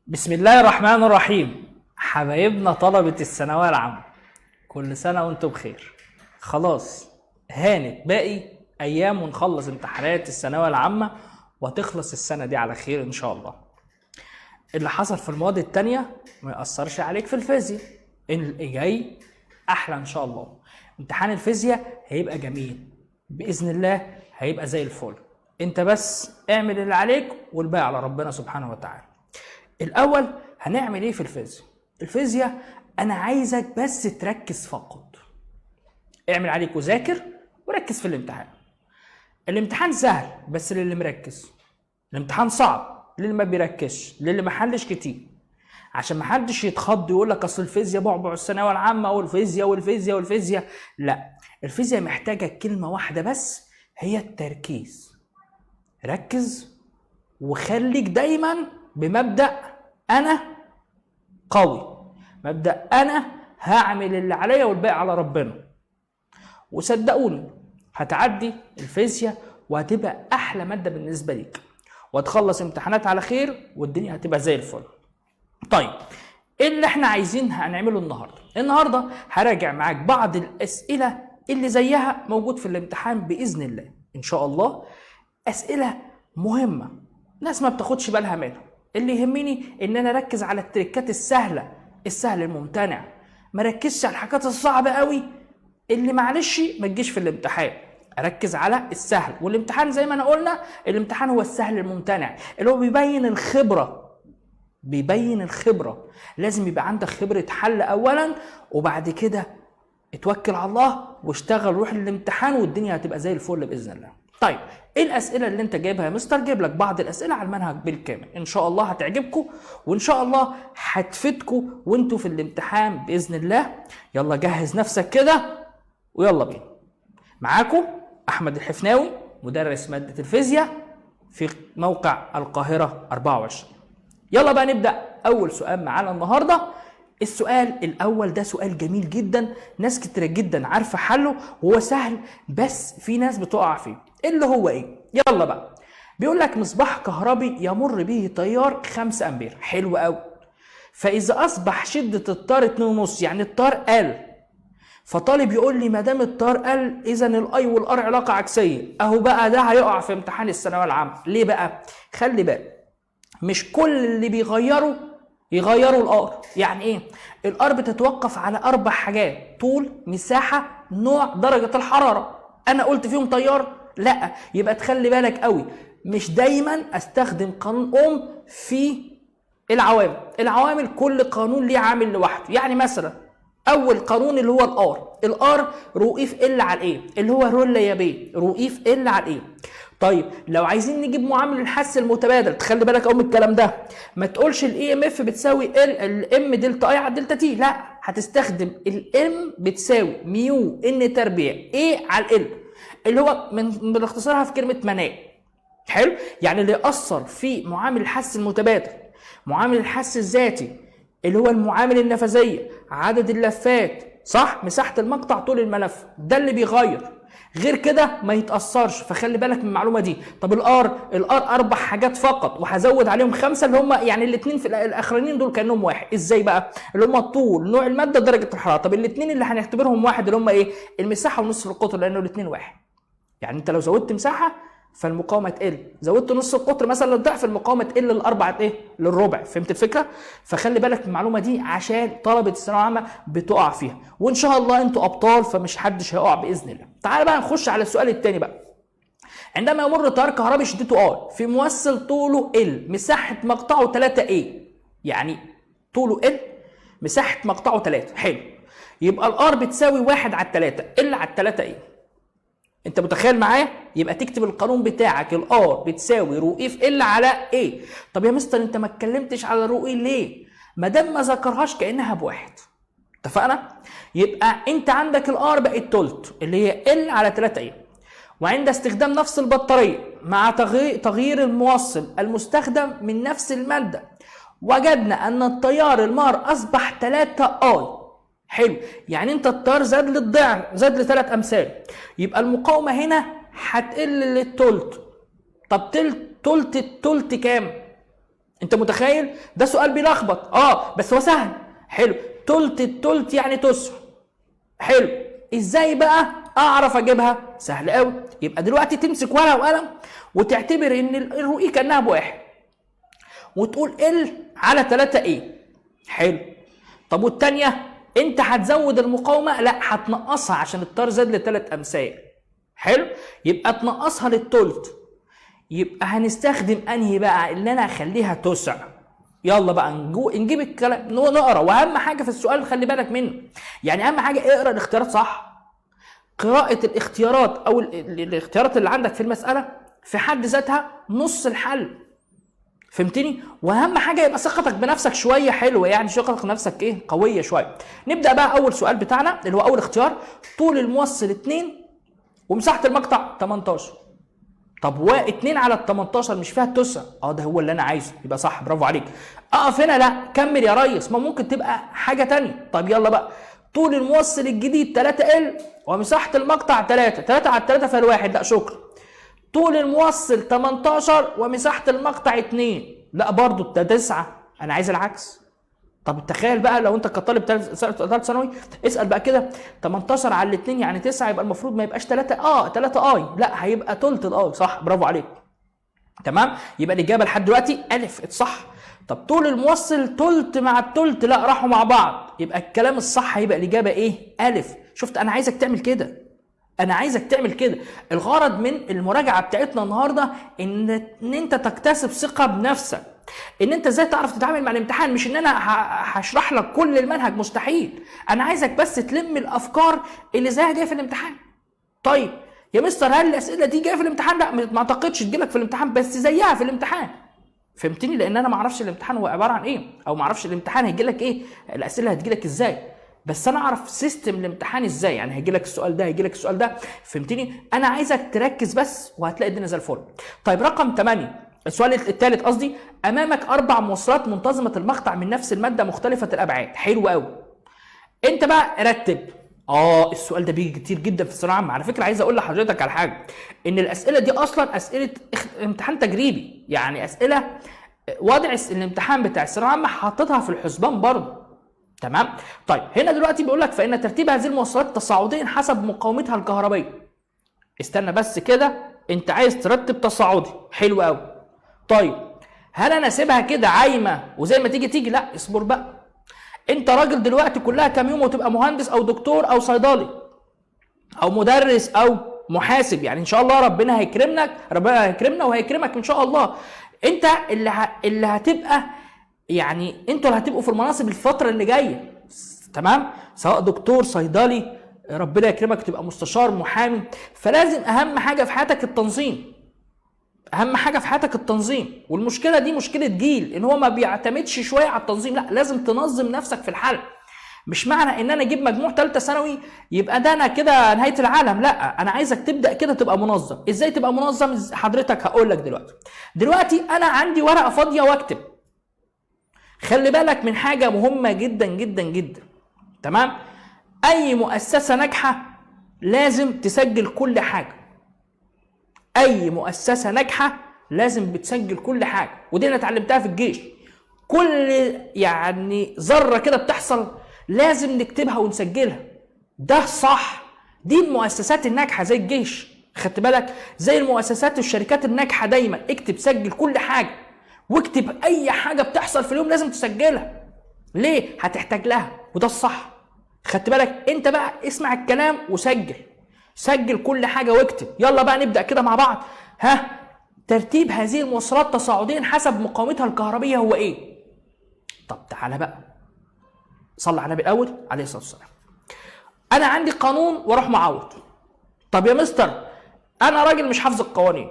بسم الله الرحمن الرحيم. حبايبنا طلبة الثانوية العامة، كل سنة وانتم بخير. خلاص هانت باقي أيام ونخلص امتحانات الثانوية العامة وهتخلص السنة دي على خير إن شاء الله. اللي حصل في المواد التانية ما يأثرش عليك في الفيزياء، اللي جاي أحلى إن شاء الله. امتحان الفيزياء هيبقى جميل بإذن الله، هيبقى زي الفل. انت بس اعمل اللي عليك والباقي على ربنا سبحانه وتعالى. الاول هنعمل ايه في الفيزياء؟ الفيزياء انا عايزك بس تركز فقط، اعمل عليك وذاكر وركز في الامتحان. الامتحان سهل بس للي مركز، الامتحان صعب للي ما بيركزش، للي ما حلش كتير، عشان ما حدش يتخض ويقول لك اصل الفيزياء بعبع الثانويه العامه والفيزياء والفيزياء والفيزياء. لا، الفيزياء محتاجه كلمه واحده بس، هي التركيز. ركز وخليك دايما بمبدأ أنا قوي، مبدأ أنا هعمل اللي عليا والباقي على ربنا. وصدقوني هتعدي الفيزياء وهتبقى أحلى مادة بالنسبة ليك، وهتخلص امتحانات على خير والدنيا هتبقى زي الفل. طيب ايه اللي احنا عايزين هنعمله النهارده هراجع معاك بعض الأسئلة اللي زيها موجود في الامتحان بإذن الله إن شاء الله. أسئلة مهمة ناس ما بتاخدش بالها منها، اللي يهمني ان انا اركز على التريكات السهله، السهل الممتنع، ما ركزش على الحاجات الصعبه قوي اللي معلش ما تجيش في الامتحان. اركز على السهل، والامتحان زي ما انا قلنا الامتحان هو السهل الممتنع اللي هو بيبين الخبره، لازم يبقى عندك خبره حل اولا، وبعد كده اتوكل على الله واشتغل، روح الامتحان والدنيا هتبقى زي الفل باذن الله. طيب ايه الاسئله اللي انت جايبها يا مستر؟ جايب لك بعض الاسئله على المنهج بالكامل، ان شاء الله هتعجبكم وان شاء الله هتفيدكم وانتوا في الامتحان باذن الله. يلا جهز نفسك كده ويلا بينا. معاكم احمد الحفناوي مدرس ماده الفيزياء في موقع القاهره 24. يلا بقى نبدا اول سؤال معانا النهارده. السؤال الاول ده سؤال جميل جدا، ناس كتير جدا عارفه حله وهو سهل، بس في ناس بتقع فيه. اللي هو ايه؟ يلا بقى. بيقول لك مصباح كهربي يمر به تيار 5 امبير. حلو قوي. فاذا اصبح شده التيار 2.5، يعني التيار قل، فطالب يقول لي ما دام التيار قل اذا الاي والار علاقه عكسيه. اهو بقى ده هيقع في امتحان الثانويه العامه. ليه بقى؟ خلي بالك، مش كل اللي بيغيروا الار. يعني ايه؟ الار بتتوقف على 4 حاجات: طول، مساحه، نوع، درجه الحراره. انا قلت فيهم تيار؟ لا. يبقى تخلي بالك قوي، مش دايما استخدم قانون اوم في العوامل كل قانون ليه عامل لوحده. يعني مثلا اول قانون اللي هو الار رو اف ال على الايه، اللي هو رول يا بيه، رو اف ال على الايه. طيب لو عايزين نجيب معامل الحث المتبادل، تخلي بالك قوي من الكلام ده، ما تقولش الاي ام اف بتساوي الام دلتا اي على دلتا تي، لا، هتستخدم الام بتساوي ميو ان تربيع ايه على ال، اللي هو من اختصارها في كلمه مناء. حلو. يعني اللي يأثر في معامل الحث المتبادل، معامل الحث الذاتي اللي هو المعامل النفاذيه، عدد اللفات، صح، مساحه المقطع، طول الملف، ده اللي بيغير. غير كده ما يتأثرش. فخلي بالك من المعلومه دي. طب الار 4 حاجات فقط، وهزود عليهم 5 اللي هم يعني الاثنين في الاخرانيين دول كانهم واحد. ازاي بقى؟ اللي هم الطول، نوع الماده، درجه الحراره. طب الاثنين اللي هنعتبرهم واحد اللي هم ايه؟ المساحه ونصف القطر، لانه الاثنين واحد. يعني انت لو زودت مساحه فالمقاومه تقل، زودت نص القطر مثلا للضعف، المقاومه تقل للاربع ايه؟ للربع. فهمت الفكره؟ فخلي بالك من المعلومه دي عشان طلبه الثانويه العامه بتقع فيها، وان شاء الله انتوا ابطال فمش حدش هيقع باذن الله. تعال بقى نخش على السؤال الثاني بقى. عندما يمر تيار كهربي شدته ار في موصل طوله ال، مساحه مقطعه 3 ايه، يعني طوله ال، مساحه مقطعه 3. حلو. يبقى الار بتساوي 1 على 3 ال على 3 ايه. انت متخيل معايا؟ يبقى تكتب القانون بتاعك الار بتساوي رو اف ال على ايه. طب يا مستر انت ما اتكلمتش على رو ايه ليه؟ ما دام ما ذكرهاش كانها بواحد. اتفقنا؟ يبقى انت عندك الار بقت تلت اللي هي ال على 3 ايه، وعند استخدام نفس البطاريه مع تغيير الموصل المستخدم من نفس الماده وجدنا ان التيار المار اصبح 3 اي. حلو. يعني انت التيار زاد للضعف، زاد ل3 امثال، يبقى المقاومه هنا هتقل للتلت. طب تلت التلت كام؟ انت متخيل؟ ده سؤال بيلخبط بس هو سهل. حلو. تلت التلت يعني تسع. حلو. ازاي بقى اعرف اجيبها؟ سهل قوي. يبقى دلوقتي تمسك ورقه وقلم وتعتبر ان الرؤيه كانها بواحد، وتقول ال على 3 ايه. حلو. طب والتانيه انت هتزود المقاومه؟ لا، هتنقصها عشان التار زاد ل3 امثال. حلو. يبقى تنقصها للتلت. يبقى هنستخدم انهي بقى؟ اللي انا اخليها تسع. يلا بقى نجيب الكلام نقرا. واهم حاجه في السؤال خلي بالك منه، يعني اهم حاجه اقرا الاختيارات صح. قراءه الاختيارات او الاختيارات اللي عندك في المساله في حد ذاتها نص الحل. فهمتني؟ واهم حاجه يبقى ثقتك بنفسك شويه حلوه، يعني ثقتك بنفسك ايه؟ قويه شويه. نبدا بقى اول سؤال بتاعنا اللي هو اول اختيار، طول الموصل 2 ومساحه المقطع 18. طب و2 على ال18 مش فيها التسع؟ ده هو اللي انا عايزه، يبقى صح. برافو عليك. اقف هنا؟ لا، كمل يا ريس، ما ممكن تبقى حاجه تانية. طب يلا بقى، طول الموصل الجديد 3L ومساحه المقطع 3. 3 على 3 فيها الواحد، لا شكرا. طول الموصل 18 ومساحه المقطع 2، لا برضو ده 9. انا عايز العكس. طب تخيل بقى لو انت كطالب ثالث ثانوي، اسال بقى كده 18 على 2 يعني 9، يبقى المفروض ما يبقاش 3 3 اي، لا هيبقى تلت الاي. صح، برافو عليك. تمام. يبقى الاجابه لحد دلوقتي الف صح. طب طول الموصل تلت مع التلت، لا راحوا مع بعض، يبقى الكلام الصح هيبقى الاجابه ايه؟ الف. شفت؟ انا عايزك تعمل كده، انا عايزك تعمل كده. الغرض من المراجعه بتاعتنا النهارده ان انت تكتسب ثقه بنفسك، ان انت ازاي تعرف تتعامل مع الامتحان. مش ان انا هشرح لك كل المنهج، مستحيل. انا عايزك بس تلم الافكار اللي زيها جايه في الامتحان. طيب يا مستر هل الاسئله دي جايه في الامتحان؟ لا، ما اعتقدش تجيلك في الامتحان، بس زيها في الامتحان. فهمتني؟ لان انا ما اعرفش الامتحان هو عباره عن ايه، او ما اعرفش الامتحان هيجيلك ايه، الاسئله هتجيلك ازاي، بس انا اعرف سيستم الامتحان ازاي. يعني هيجيلك السؤال ده، هيجيلك السؤال ده. فهمتني؟ انا عايزك تركز بس وهتلاقي الدنيا زي الفل. طيب رقم 8، السؤال الثالث قصدي، امامك 4 موصلات منتظمه المقطع من نفس الماده مختلفه الابعاد. حلو قوي. انت بقى رتب. السؤال ده بيجي كتير جدا في الثانويه العامه. على فكره عايز اقول لحضرتك على حاجه، ان الاسئله دي اصلا اسئله امتحان تجريبي، يعني اسئله وضع الامتحان بتاع الثانويه العامه حاططها في الحسبان برضه. تمام. طيب هنا دلوقتي بيقول لك فان ترتيب هذه الموصلات تصاعديا حسب مقاومتها الكهربائيه. استنى بس كده، انت عايز ترتب تصاعدي. حلو قوي. طيب هل انا اسيبها كده عايمه وزي ما تيجي تيجي؟ لا، اصبر بقى. انت راجل دلوقتي كلها كام يوم وتبقى مهندس او دكتور او صيدلي او مدرس او محاسب، يعني ان شاء الله ربنا هيكرمنا وهيكرمك ان شاء الله. انت اللي هتبقى، يعني انتوا اللي هتبقوا في المناصب الفتره اللي جايه. تمام. سواء دكتور، صيدلي، ربنا يكرمك تبقى مستشار، محامي. فلازم اهم حاجه في حياتك التنظيم. اهم حاجه في حياتك التنظيم. والمشكله دي مشكله جيل ان هو ما بيعتمدش شويه على التنظيم. لا، لازم تنظم نفسك في الحل. مش معنى ان انا اجيب مجموع ثالثه ثانوي يبقى ده انا كده نهايه العالم. لا، انا عايزك تبدا كده تبقى منظم. ازاي تبقى منظم حضرتك؟ هقول لك دلوقتي انا عندي ورقه فاضيه واكتب. خلي بالك من حاجه مهمه جدا جدا جدا. تمام. اي مؤسسه ناجحه لازم تسجل كل حاجه. اي مؤسسه ناجحه لازم بتسجل كل حاجه، ودي انا اتعلمتها في الجيش. كل يعني ذره كده بتحصل لازم نكتبها ونسجلها. ده صح. دي المؤسسات الناجحه زي الجيش، خدت بالك؟ زي المؤسسات والشركات الناجحه دايما اكتب، سجل كل حاجه، واكتب اي حاجه بتحصل في اليوم لازم تسجلها. ليه؟ هتحتاج لها، وده الصح. خدت بالك؟ انت بقى اسمع الكلام وسجل. سجل كل حاجه واكتب. يلا بقى نبدا كده مع بعض. ترتيب هذه الموصلات تصاعديا حسب مقاومتها الكهربيه هو ايه؟ طب تعالى بقى صلى على النبي الاول عليه الصلاه والسلام. انا عندي قانون واروح معوض. طب يا مستر انا راجل مش حافظ القوانين،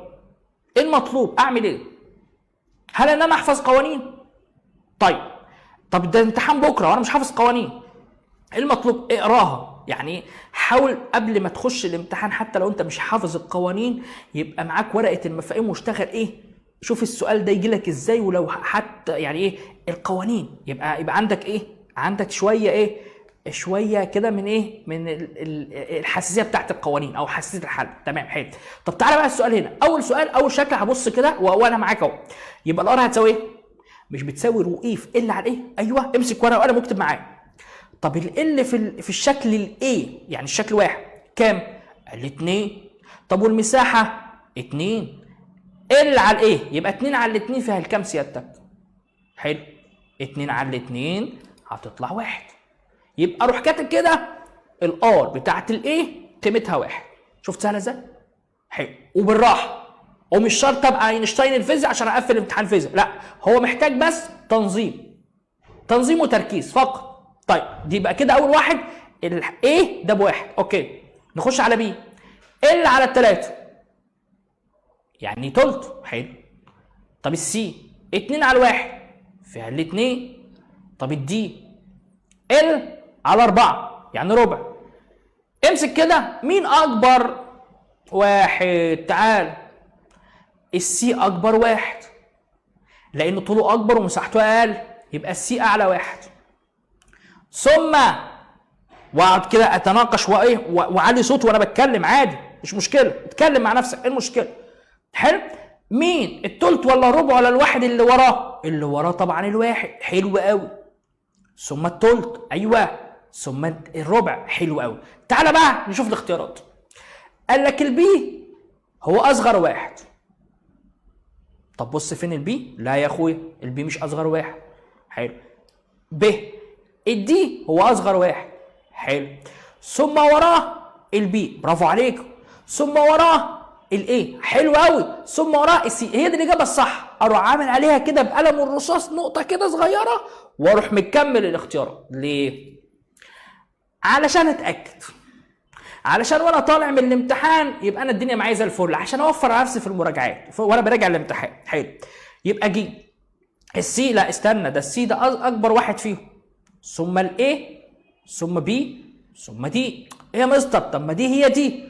ايه المطلوب؟ اعمل ايه؟ هل ان انا احفظ قوانين؟ طب ده امتحان بكره وانا مش حافظ قوانين. ايه المطلوب؟ اقراها. يعني حاول قبل ما تخش الامتحان حتى لو انت مش حافظ القوانين يبقى معاك ورقه المفاهيم واشتغل شوف السؤال ده يجي لك ازاي، ولو حتى يعني القوانين يبقى عندك عندك شويه شويه كده من من الحساسيه بتاعت القوانين او حساسيه الحل. تمام. حلو. طب تعالى بقى السؤال هنا. اول سؤال، اول شكل هبص كده وانا معاك اهو. يبقى الار هتساوي مش بتساوي رو اي في ال على ايه؟ ايوه امسك ورقه وقلم واكتب معايا. طب ال في الشكل الايه يعني الشكل واحد كام؟ قال لي 2. طب والمساحه 2. ال على الايه يبقى 2 على 2 فيها الكام سيادتك؟ حلو. 2 على 2 هتطلع 1. يبقى اروح كاتب كده الار بتاعت الايه قيمتها 1. شفت سهله ازاي؟ حلو. وبالراحه، ومش شرط ابقى اينشتاين الفيزياء عشان اقفل امتحان فيزياء، لا هو محتاج بس تنظيم وتركيز فقط. طيب دي بقى كده اول واحد الايه ده بواحد. اوكي نخش على بي. ال على 3 يعني تلت. حلو. طب السي 2 على 1 فيها الاتنين. طب الدي ال على 4 يعني ربع. امسك كده مين اكبر واحد؟ تعال السي اكبر واحد لان طوله اكبر ومساحته اقل، يبقى السي اعلى واحد. ثم واقعد كده اتناقش وايه وعلي صوتي وانا بتكلم عادي مش مشكله، اتكلم مع نفسك ايه المشكله؟ حلو. مين التلت ولا الربع ولا الواحد اللي وراه؟ اللي وراه طبعا الواحد. حلو قوي. ثم التلت. ايوه. ثم الربع. حلو قوي. تعالى بقى نشوف الاختيارات. قال لك البي هو اصغر واحد. طب بص فين البي؟ لا يا اخويا البي مش اصغر واحد. حلو. ب الدي هو اصغر واحد. حلو. ثم وراه البي. برافو عليكم. ثم وراه الايه. حلو قوي. ثم وراه السي. هي دي الاجابه الصح. اروح عامل عليها كده بقلم الرصاص نقطه كده صغيره واروح مكمل الاختيارات. ليه؟ علشان اتاكد، علشان وانا طالع من الامتحان يبقى انا الدنيا معايا زي الفل، عشان اوفر على نفسي في المراجعات وانا براجع الامتحان. حلو. يبقى جي. السي لا استنى، ده السي ده اكبر واحد فيهم. ثم الايه ثم بي ثم دي. ايه يا مستر؟ طب ما دي هي دي.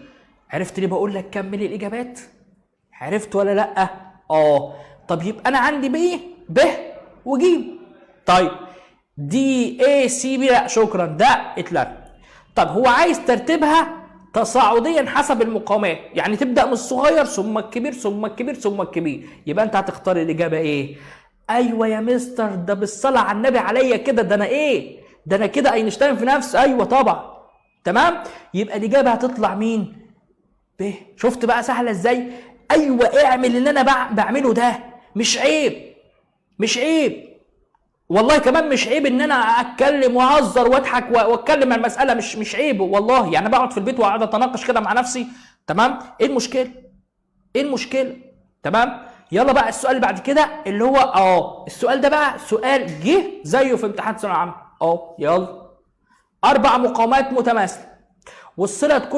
عرفت ليه بقول لك كمل الاجابات؟ عرفت ولا لا؟ طب يبقى انا عندي ب وجيم. طيب دي اي سي بي لا شكرا ده اتلغى. طب هو عايز ترتيبها تصاعديا حسب المقامات، يعني تبدا من الصغير ثم الكبير ثم الكبير ثم الكبير. يبقى انت هتختار الاجابه ايه؟ ايوه يا مستر ده بالصلاه على النبي عليا كده، ده انا ايه؟ ده انا كده اينشتاين في نفسي. ايوه طبعا. تمام. يبقى الاجابه هتطلع مين؟ ب. شفت بقى سهله ازاي؟ ايوه اعمل اللي انا بعمله ده، مش عيب. مش عيب والله، كمان مش عيب ان انا اتكلم واهزر واضحك واتكلم عن المساله، مش عيب والله. يعني بقعد في البيت واقعد اتناقش كده مع نفسي. تمام. ايه المشكله؟ ايه المشكله؟ تمام. يلا بقى السؤال اللي بعد كده اللي هو السؤال ده بقى سؤال جه زيه في امتحان ثانويه عامه. يلا. 4 مقاومات متماثله وصلت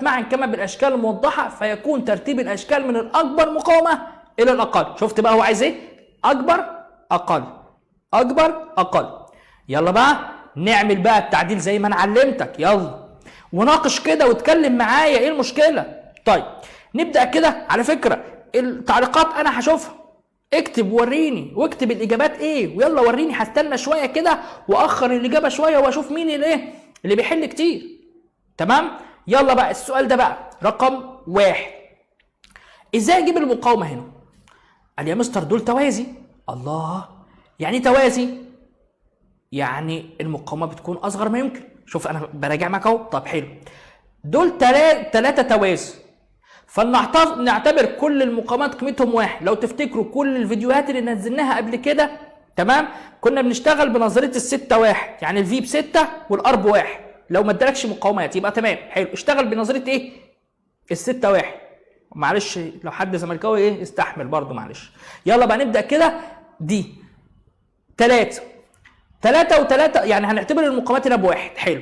معا كما بالاشكال الموضحه، فيكون ترتيب الاشكال من الاكبر مقاومه الى الاقل. شفت بقى هو عايز ايه؟ اكبر اقل اكبر اقل. يلا بقى نعمل بقى التعديل زي ما انا علمتك. يلا وناقش كده واتكلم معايا، ايه المشكله؟ طيب نبدا كده. على فكره التعليقات انا هشوفها، اكتب وريني واكتب الاجابات ايه ويلا وريني. هستنى شويه كده واخر الاجابه شويه واشوف مين اللي بيحل كتير. تمام. يلا بقى السؤال ده بقى رقم 1. ازاي اجيب المقاومه هنا؟ قال يا مستر دول توازي. الله، يعني توازي يعني المقاومه بتكون اصغر ما يمكن. شوف انا براجع معاك اهو. طب حلو، دول 3 توازي، فلنعتبر كل المقاومات قيمتهم 1. لو تفتكروا كل الفيديوهات اللي نزلناها قبل كده تمام كنا بنشتغل بنظريه ال6 1، يعني الفي ب6 والار ب1. لو ما ادالكش مقاومات يبقى تمام. حلو. اشتغل بنظريه ايه؟ ال6 1. معلش لو حد زملكاوي استحمل برضو معلش. يلا بقى نبدا كده. دي 3 و3 يعني هنعتبر المقاومات هنا ب1. حلو.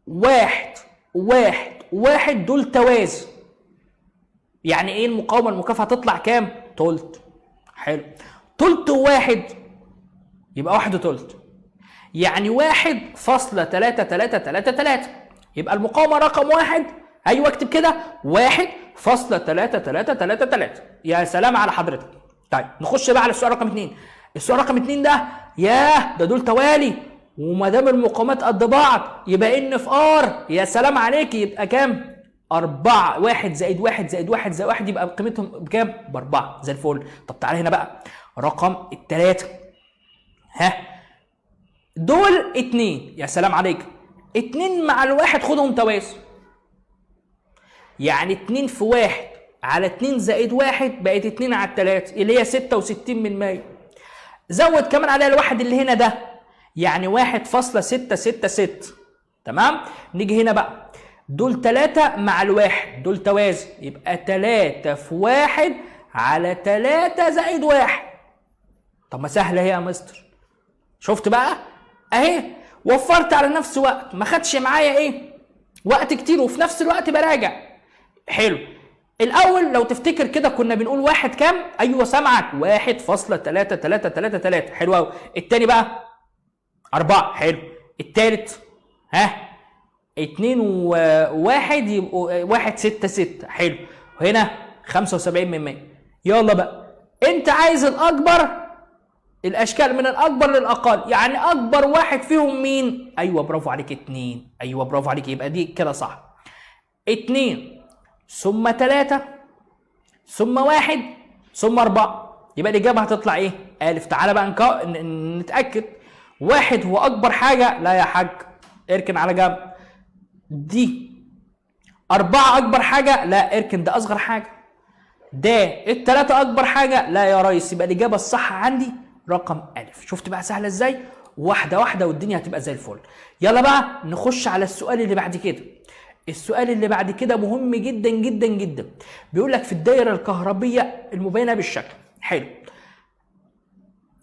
1 1 1 دول توازي، يعني ايه المقاومه المكافئه هتطلع كام؟ تلت. حلو. تلت و1 يبقى 1 وتلت، يعني 1.33333. يبقى المقاومه رقم 1. ايوه اكتب كده 1.33333. يا سلام على حضرتك. طيب نخش بقى على السؤال رقم 2. السؤال رقم 2 ده ياه ده دول توالي، وما دام المقاومات قد بعض يبقى ان في ار. يا سلام عليك. يبقى كام؟ 4. 1 زائد 1 زائد 1 زائد 1 يبقى قيمتهم بكام؟ ب4. زي الفل. طب تعالى هنا بقى. رقم التلاتة. ها دول 2. يا سلام عليك، 2 مع الواحد خدهم توازي، يعني 2 في 1 على 2 زائد 1 بقت 2 على 3 اللي هي 66%. زود كمان عليها الواحد اللي هنا ده، يعني 1.666. تمام. نيجي هنا بقى، دول 3 مع الواحد دول توازي، يبقى 3 في 1 على 3 زائد 1. طب ما سهله اهي يا مستر. شفت بقى اهي، وفرت على نفس وقت، ما خدش معايا ايه وقت كتير، وفي نفس الوقت براجع. حلو. الاول لو تفتكر كده كنا بنقول واحد كام؟ ايوه سامعك، 1.3333. حلو قوي. التاني بقى 4. حلو. التالت 2 و1 يبقوا 1.66. حلو. وهنا 75%. يلا بقى انت عايز الاكبر، الاشكال من الاكبر للاقل، يعني اكبر واحد فيهم مين؟ ايوه برافو عليك 2. ايوه برافو عليك، يبقى دي كده صح. 2 ثم 3 ثم 1 ثم 4، يبقى الاجابه هتطلع ايه؟ الف. تعالى بقى نتاكد. 1 هو اكبر حاجه؟ لا يا حاج، اركن على جنب. دي 4 اكبر حاجه؟ لا اركن، ده اصغر حاجه. ده 3 اكبر حاجه؟ لا يا ريس. يبقى الاجابه الصح عندي رقم الف. شفت بقى سهله ازاي؟ واحده واحده والدنيا هتبقى زي الفل. يلا بقى نخش على السؤال اللي بعد كده. السؤال اللي بعد كده مهم جدا جدا جدا. بيقول لك في الدائره الكهربيه المبينه بالشكل. حلو.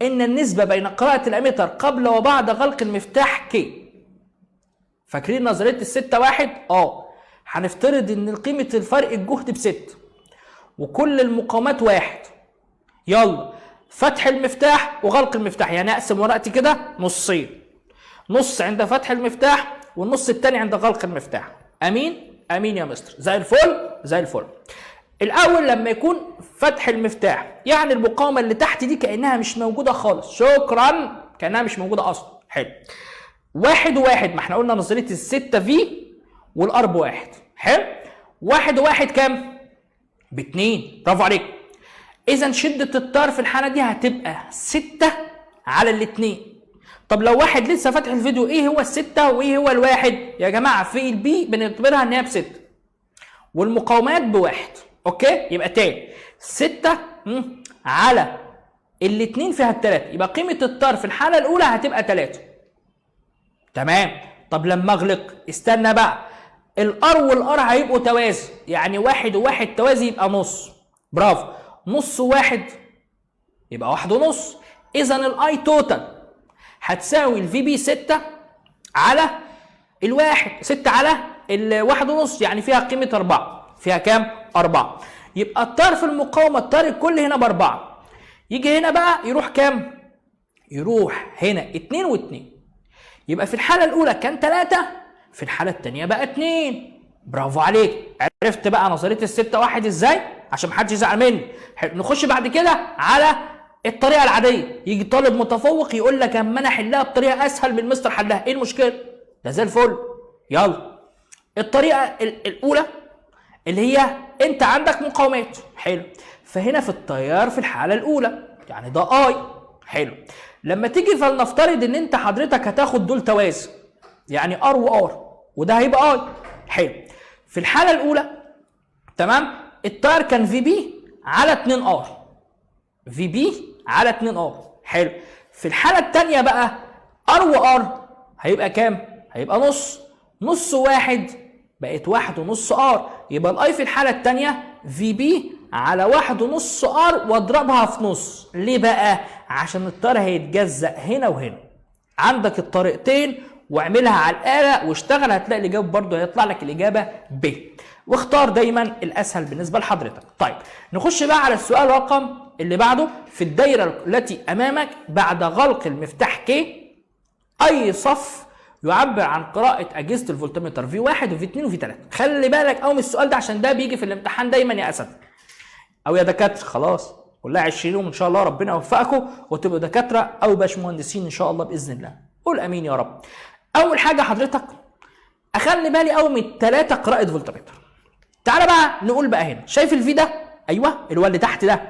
ان النسبه بين قراءه الاميتر قبل وبعد غلق المفتاح كي. فاكرين نظريه الستة واحد؟ هنفترض ان قيمه الفرق الجهد ب6 وكل المقاومات 1. يلا فتح المفتاح وغلق المفتاح، يعني اقسم ورقتي كده نصين، نص عند فتح المفتاح والنص الثاني عند غلق المفتاح. امين؟ امين يا مستر. زي الفل زي الفل. الاول لما يكون فتح المفتاح، يعني المقاومه اللي تحت دي كانها مش موجوده خالص، شكرا، كانها مش موجوده اصلا. حلو. 1 و1، ما احنا قلنا نظريه ال6 في والار ب1. حلو. 1 و1 كام؟ ب2. برافو عليك. اذا شده التيار في الحاله دي هتبقى 6 على الاثنين. طب لو واحد لسه فاتح الفيديو، ايه هو ال6 وايه هو ال1 يا جماعه؟ في البي بنعتبرها ان هي ب6 والمقاومات ب1. اوكي، يبقى تاني 6 على الاثنين فيها الثلاثه، يبقى قيمه التيار في الحاله الاولى هتبقى 3. تمام. طب لما اغلق، استنى بقى، الار والار هيبقوا توازي، يعني 1 و1 توازي يبقى نص. برافو. نص و1 يبقى 1.5. اذا الاي توتال هتساوي الفي بي 6 على الواحد، 6 على ال1.5، يعني فيها قيمه 4. فيها كام؟ 4. يبقى التيار في المقاومه، التيار الكل هنا ب4. يجي هنا بقى يروح كام؟ يروح هنا 2 و2. يبقى في الحاله الاولى كان 3، في الحاله الثانيه بقى 2. برافو عليك. عرفت بقى نظريه ال6 1 ازاي؟ عشان محدش يزعل مني. نخش بعد كده على الطريقه العاديه. يجي طالب متفوق يقول لك اما انا احلها بطريقه اسهل من مستر حلها، ايه المشكله؟ ده زي الفل. يلا الطريقه الاولى اللي هي انت عندك مقاومات. حلو. فهنا في التيار في الحاله الاولى، يعني ده اي. حلو. لما تيجي فلنفترض ان انت حضرتك هتاخد دول توازي، يعني ار وار، وده هيبقى اي. حلو. في الحاله الاولى تمام، التيار كان في بي على 2 ار، في بي على 2 ار. حلو. في الحاله الثانيه بقى ار وار هيبقى كام؟ هيبقى نص. نص واحد بقت 1.5 ار، يبقى الاي في الحاله الثانيه في بي على 1.5 ار واضربها في نص. ليه بقى؟ عشان التيار هيتجزأ هنا وهنا. عندك الطريقتين واعملها على الآلة واشتغل، هتلاقي الإجابة برضه هيطلع لك الإجابة ب. واختار دايما الأسهل بالنسبة لحضرتك. طيب نخش بقى على السؤال رقم اللي بعده. في الدايرة التي أمامك بعد غلق المفتاح كي، أي صف يعبر عن قراءة أجهزة الفولتمتر V1 وV2 وV3؟ خلي بالك قوي من السؤال ده عشان ده بيجي في الامتحان دايما يا أسد أو يا دكاترة. خلاص كلها 20 يوم إن شاء الله، ربنا يوفقكم وتبقوا دكاترة أو باشمهندسين إن شاء الله بإذن الله. قول أمين يا رب. أول حاجة حضرتك أخلي بالي قوي من 3 قراءة فولتمتر. تعالى بقى نقول بقى هنا، شايف الفي ده؟ أيوه اللي هو اللي تحت ده.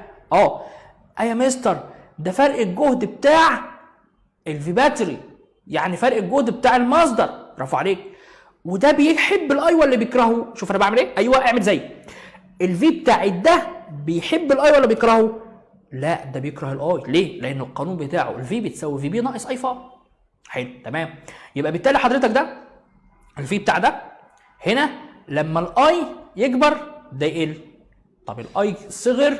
يا مستر ده فرق الجهد بتاع الفي باتري، يعني فرق الجهد بتاع المصدر. برافو عليك. وده بيحب الاي ولا بيكرهه؟ شوف انا بعمل ايه. ايوه اعمل زي الفي بتاع ده بيحب الاي ولا بيكرهه؟ لا ده بيكره الاي. ليه؟ لان القانون بتاعه الفي بتساوي في بي ناقص اي فار. حلو تمام. يبقى بالتالي حضرتك ده الفي بتاع ده هنا لما الاي يكبر ده يقل، طب الاي صغر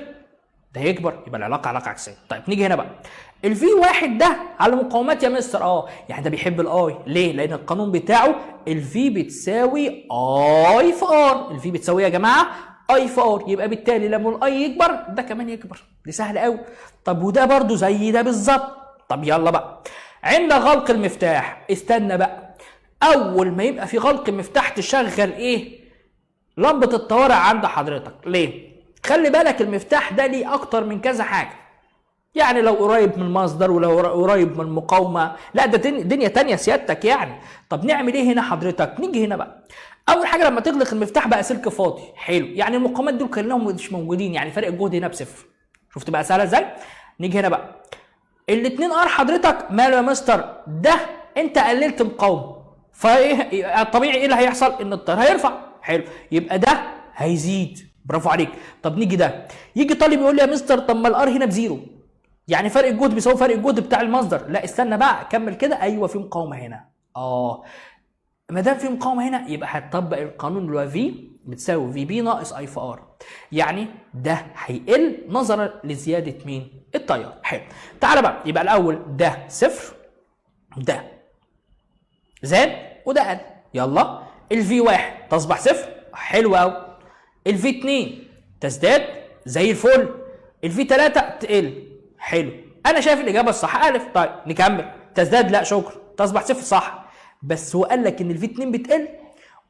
ده يكبر، يبقى العلاقه علاقه عكسيه. طيب نيجي هنا بقى الفي واحد ده على مقاومات يا مستر. يعني ده بيحب الاي. ليه؟ لان القانون بتاعه الفي بتساوي اي في ار. الفي بتساوي يا جماعه اي في ار، يبقى بالتالي لما الاي يكبر ده كمان يكبر. دي سهله قوي. طب وده برضو زي ده بالظبط. طب يلا بقى عند غلق المفتاح، استنى بقى، اول ما يبقى في غلق مفتاح تشغل ايه؟ لمبه الطوارئ عند حضرتك. ليه؟ خلي بالك المفتاح ده ليه اكتر من كذا حاجه، يعني لو قريب من المصدر ولو قريب من المقاومه، لا ده دنيا تانية سيادتك يعني. طب نعمل ايه هنا حضرتك؟ نيجي هنا بقى اول حاجه لما تغلق المفتاح بقى سلك فاضي. حلو، يعني المقاومات دول كلهم مش موجودين، يعني فرق الجهد هنا بصفر. شفت بقى سهله ازاي؟ نيجي هنا بقى الاتنين ار حضرتك ماله يا مستر؟ ده انت قللت مقاومه، فايه الطبيعي ايه اللي هيحصل؟ ان التيار هيرفع. حلو، يبقى ده هيزيد. برافو عليك. طب نيجي ده، يجي طالب يقول لي يا مستر طب ما الار هنا بزيرو، يعني فرق الجهد بيساوي فرق الجهد بتاع المصدر. لا استنى بقى كمل كده. ايوه في مقاومه هنا. ما دام في مقاومه هنا يبقى هتطبق القانون اللي هو في بتساوي في بي ناقص اي في ار، يعني ده هيقل نظرا لزياده مين؟ التيار. حلو، تعالى بقى يبقى الاول ده صفر، ده زاد وده قل. يلا الفي 1 تصبح صفر. حلو قوي. الفي 2 تزداد زي الفل. الفي 3 تقل. حلو، انا شايف الاجابه الصح الف. طيب نكمل. تزداد لا شكرا، تصبح صفر. صح، بس هو قال لك ان الفي 2 بتقل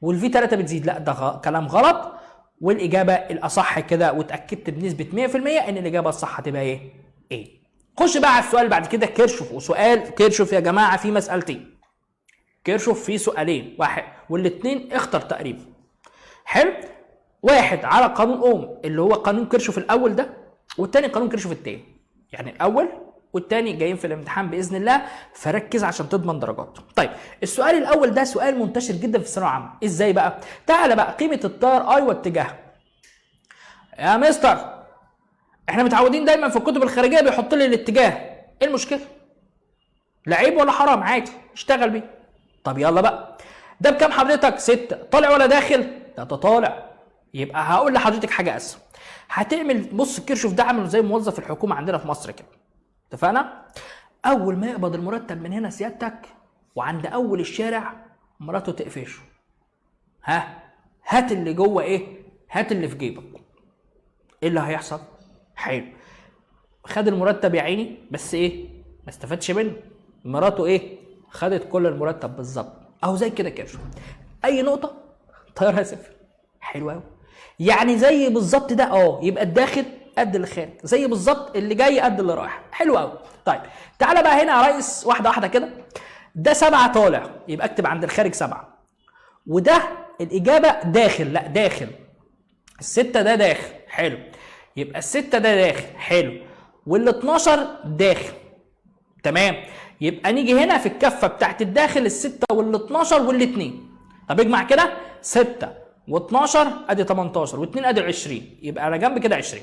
والفي 3 بتزيد. لا ده كلام غلط، والاجابه الاصح كده واتاكدت بنسبه 100% ان الاجابه الصح هتبقى ايه؟ خش بقى على السؤال بعد كده كيرشوف. وسؤال كيرشوف يا جماعه في مسالتين. كيرشوف فيه سؤالين، واحد والاثنين اختر تقريبا. حلو، واحد على قانون اوم اللي هو قانون كيرشوف الاول ده، والثاني قانون كيرشوف الثاني. يعني الاول والثاني جايين في الامتحان باذن الله، فركز عشان تضمن درجات. طيب السؤال الاول ده سؤال منتشر جدا في الثانويه العامه. ازاي بقى؟ تعالى بقى قيمه التيار اي واتجاهه. يا مستر احنا متعودين دايما في الكتب الخارجيه بيحط لي الاتجاه، ايه المشكله؟ لا عيب ولا حرام، عادي اشتغل بيه. طب يلا بقى ده بكام حضرتك؟ 6. طالع ولا داخل؟ ده طالع. يبقى هقول لحضرتك حاجه اسهل. هتعمل بص الكيرشوف ده عامل زي موظف الحكومه عندنا في مصر كده، اتفقنا؟ اول ما يقبض المرتب من هنا سيادتك وعند اول الشارع مراته تقفشه، هات اللي جوه ايه؟ هات اللي في جيبك. ايه اللي هيحصل؟ حلو، خد المرتب يا عيني، بس ايه؟ ما استفادش منه. مراته ايه؟ خدت كل المرتب بالظبط. اهو زي كده كيرشوف، اي نقطه طيارها صفر. حلو قوي، يعني زي بالظبط ده. يبقى الداخل قد اللي خارج، زي بالظبط اللي جاي قد اللي رايح. حلو قوي. طيب تعالى بقى هنا يا ريس واحده واحده كده. ده 7 طالع، يبقى اكتب عند الخارج 7، وده الاجابه داخل. لا داخل، ال6 ده داخل. حلو، يبقى ال6 ده داخل. حلو، وال12 داخل. تمام، يبقى نيجي هنا في الكفه بتاعت الداخل ال6 وال12 وال2. طب اجمع كده 6 و12 ادي 18 و2 ادي 20، يبقى على جنب كده 20.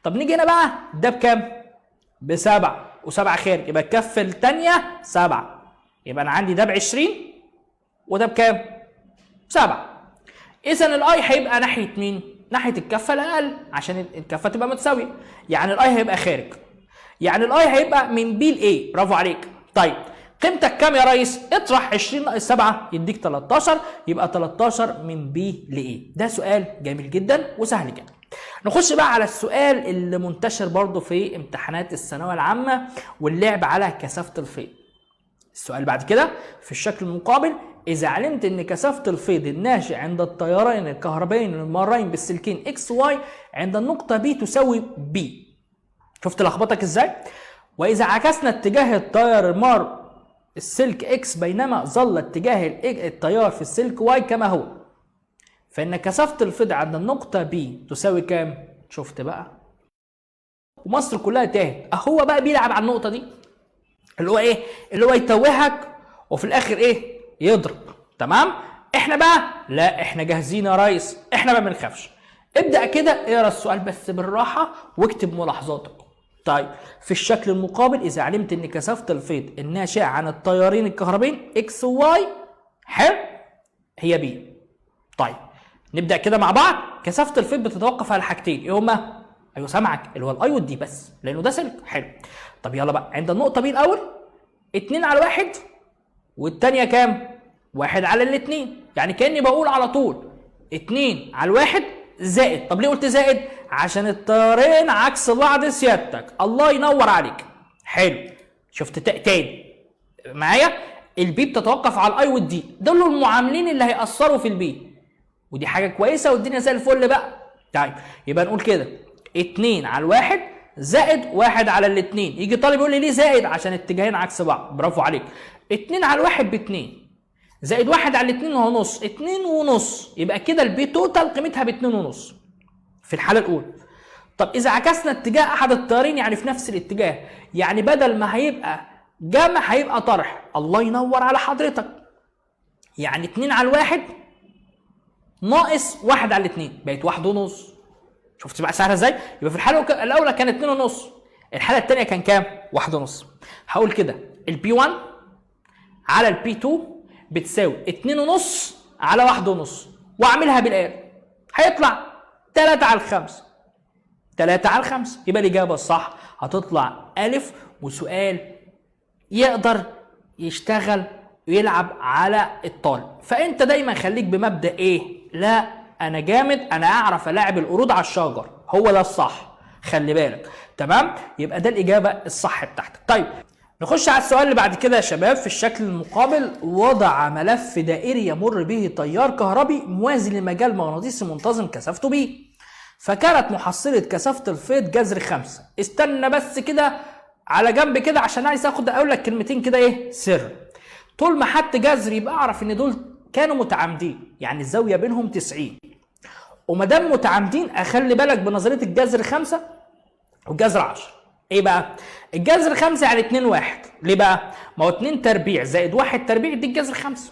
طب نيجي هنا بقى ده بكام؟ ب7 و7 خارج، يبقى الكفه الثانيه 7، يبقى انا عندي ده ب20 وده بكام؟ 7. اذا الاي هيبقى ناحيه مين؟ ناحيه الكفه الاقل عشان الكفه تبقى متساويه، يعني الاي هيبقى خارج، يعني الاي هيبقى من بي لايه. برافو عليك. طيب قيمتك كام يا ريس؟ اطرح 20 ناقص 7 يديك 13، يبقى 13 من بي لايه. ده سؤال جميل جدا وسهل جدا. نخش بقى على السؤال اللي منتشر برضو في امتحانات الثانويه العامه واللعب على كثافه الفيض. السؤال بعد كده في الشكل المقابل: إذا علمت إن كثافة الفيض الناشئ عند التيارين الكهربائيين المارين بالسلكين X و Y عند النقطة B تساوي B. شفت لخبطك إزاي؟ وإذا عكسنا اتجاه التيار المار السلك X بينما ظل اتجاه التيار في السلك Y كما هو، فإن كثافة الفيض عند النقطة B تساوي كام؟ شفت بقى؟ ومصر كلها تاهت. هو بقى بيلعب على النقطه دي، اللي هو ايه؟ اللي هو يتوهك وفي الاخر ايه؟ يضرب. تمام؟ احنا بقى لا، احنا جاهزين يا ريس، احنا ما بنخافش. ابدا كده اقرا السؤال بس بالراحه واكتب ملاحظاتك. طيب في الشكل المقابل اذا علمت ان كثافه الفيض الناشئه عن التيارين الكهربائيين اكس وواي حلو هي بي. طيب نبدا كده مع بعض. كثافه الفيض بتتوقف على حاجتين، ايه هما؟ ايوه سامعك، اللي هو الاي والدي بس، لانه ده سلك. حلو. طب يلا بقى عند النقطه بي الاول 2 على 1 والثانيه كام؟ 1 على الاثنين. يعني كاني بقول على طول 2 على 1 زائد. طب ليه قلت زائد؟ عشان التيارين عكس بعض سيادتك. الله ينور عليك. حلو. شفت تاني معايا؟ البي بتتوقف على الاي والدي، دول المعاملين اللي هيأثروا في البي، ودي حاجه كويسه والدنيا زي الفل بقى. طيب يبقى نقول كده 2 على 1 زائد 1 على الاثنين. يجي طالب يقول لي ليه زائد؟ عشان اتجاهين عكس بعض. برافو عليك. 2 على 1 ب2 زائد 1 على الاثنين وهو نص، 2 ونص. يبقى كده البي توتال قيمتها ب2 ونص في الحاله الاولى. طب اذا عكسنا اتجاه احد التيارين يعني في نفس الاتجاه، يعني بدل ما هيبقى جمع هيبقى طرح. الله ينور على حضرتك. يعني 2 على 1 ناقص 1 على الاثنين بقت 1 ونص. شفت بقى سهله ازاي؟ يبقى في الحاله الاولى كان 2 ونص، الحاله الثانيه كان كام؟ 1 ونص. هقول كده البي 1 على البي 2 بتساوي 2 ونص على 1 ونص، واعملها بالآلة هيطلع 3 على 5. 3 على 5 يبقى الاجابه الصح هتطلع الف. وسؤال يقدر يشتغل ويلعب على الطالب. فانت دايما خليك بمبدا ايه؟ لا انا جامد، انا اعرف العب القرود على الشجر، هو ده الصح، خلي بالك. تمام؟ يبقى ده الاجابه الصح بتاعتك. طيب نخش على السؤال اللي بعد كده يا شباب. في الشكل المقابل وضع ملف دائري يمر به تيار كهربي موازي لمجال مغناطيسي منتظم كثافته ب، فكانت محصله كثافه الفيض جذر 5. استنى بس كده على جنب كده عشان عايز اقول لك كلمتين كده ايه سر. طول ما حط جذر يبقى اعرف ان دول كانوا متعامدين، يعني الزاويه بينهم 90. وما دام متعامدين اخلي بالك بنظريه الجذر 5 والجذر 10. ايه بقى؟ الجذر 5 يعني 2 1. ليه بقى؟ ما هو 2 تربيع زائد 1 تربيع يديك جذر 5.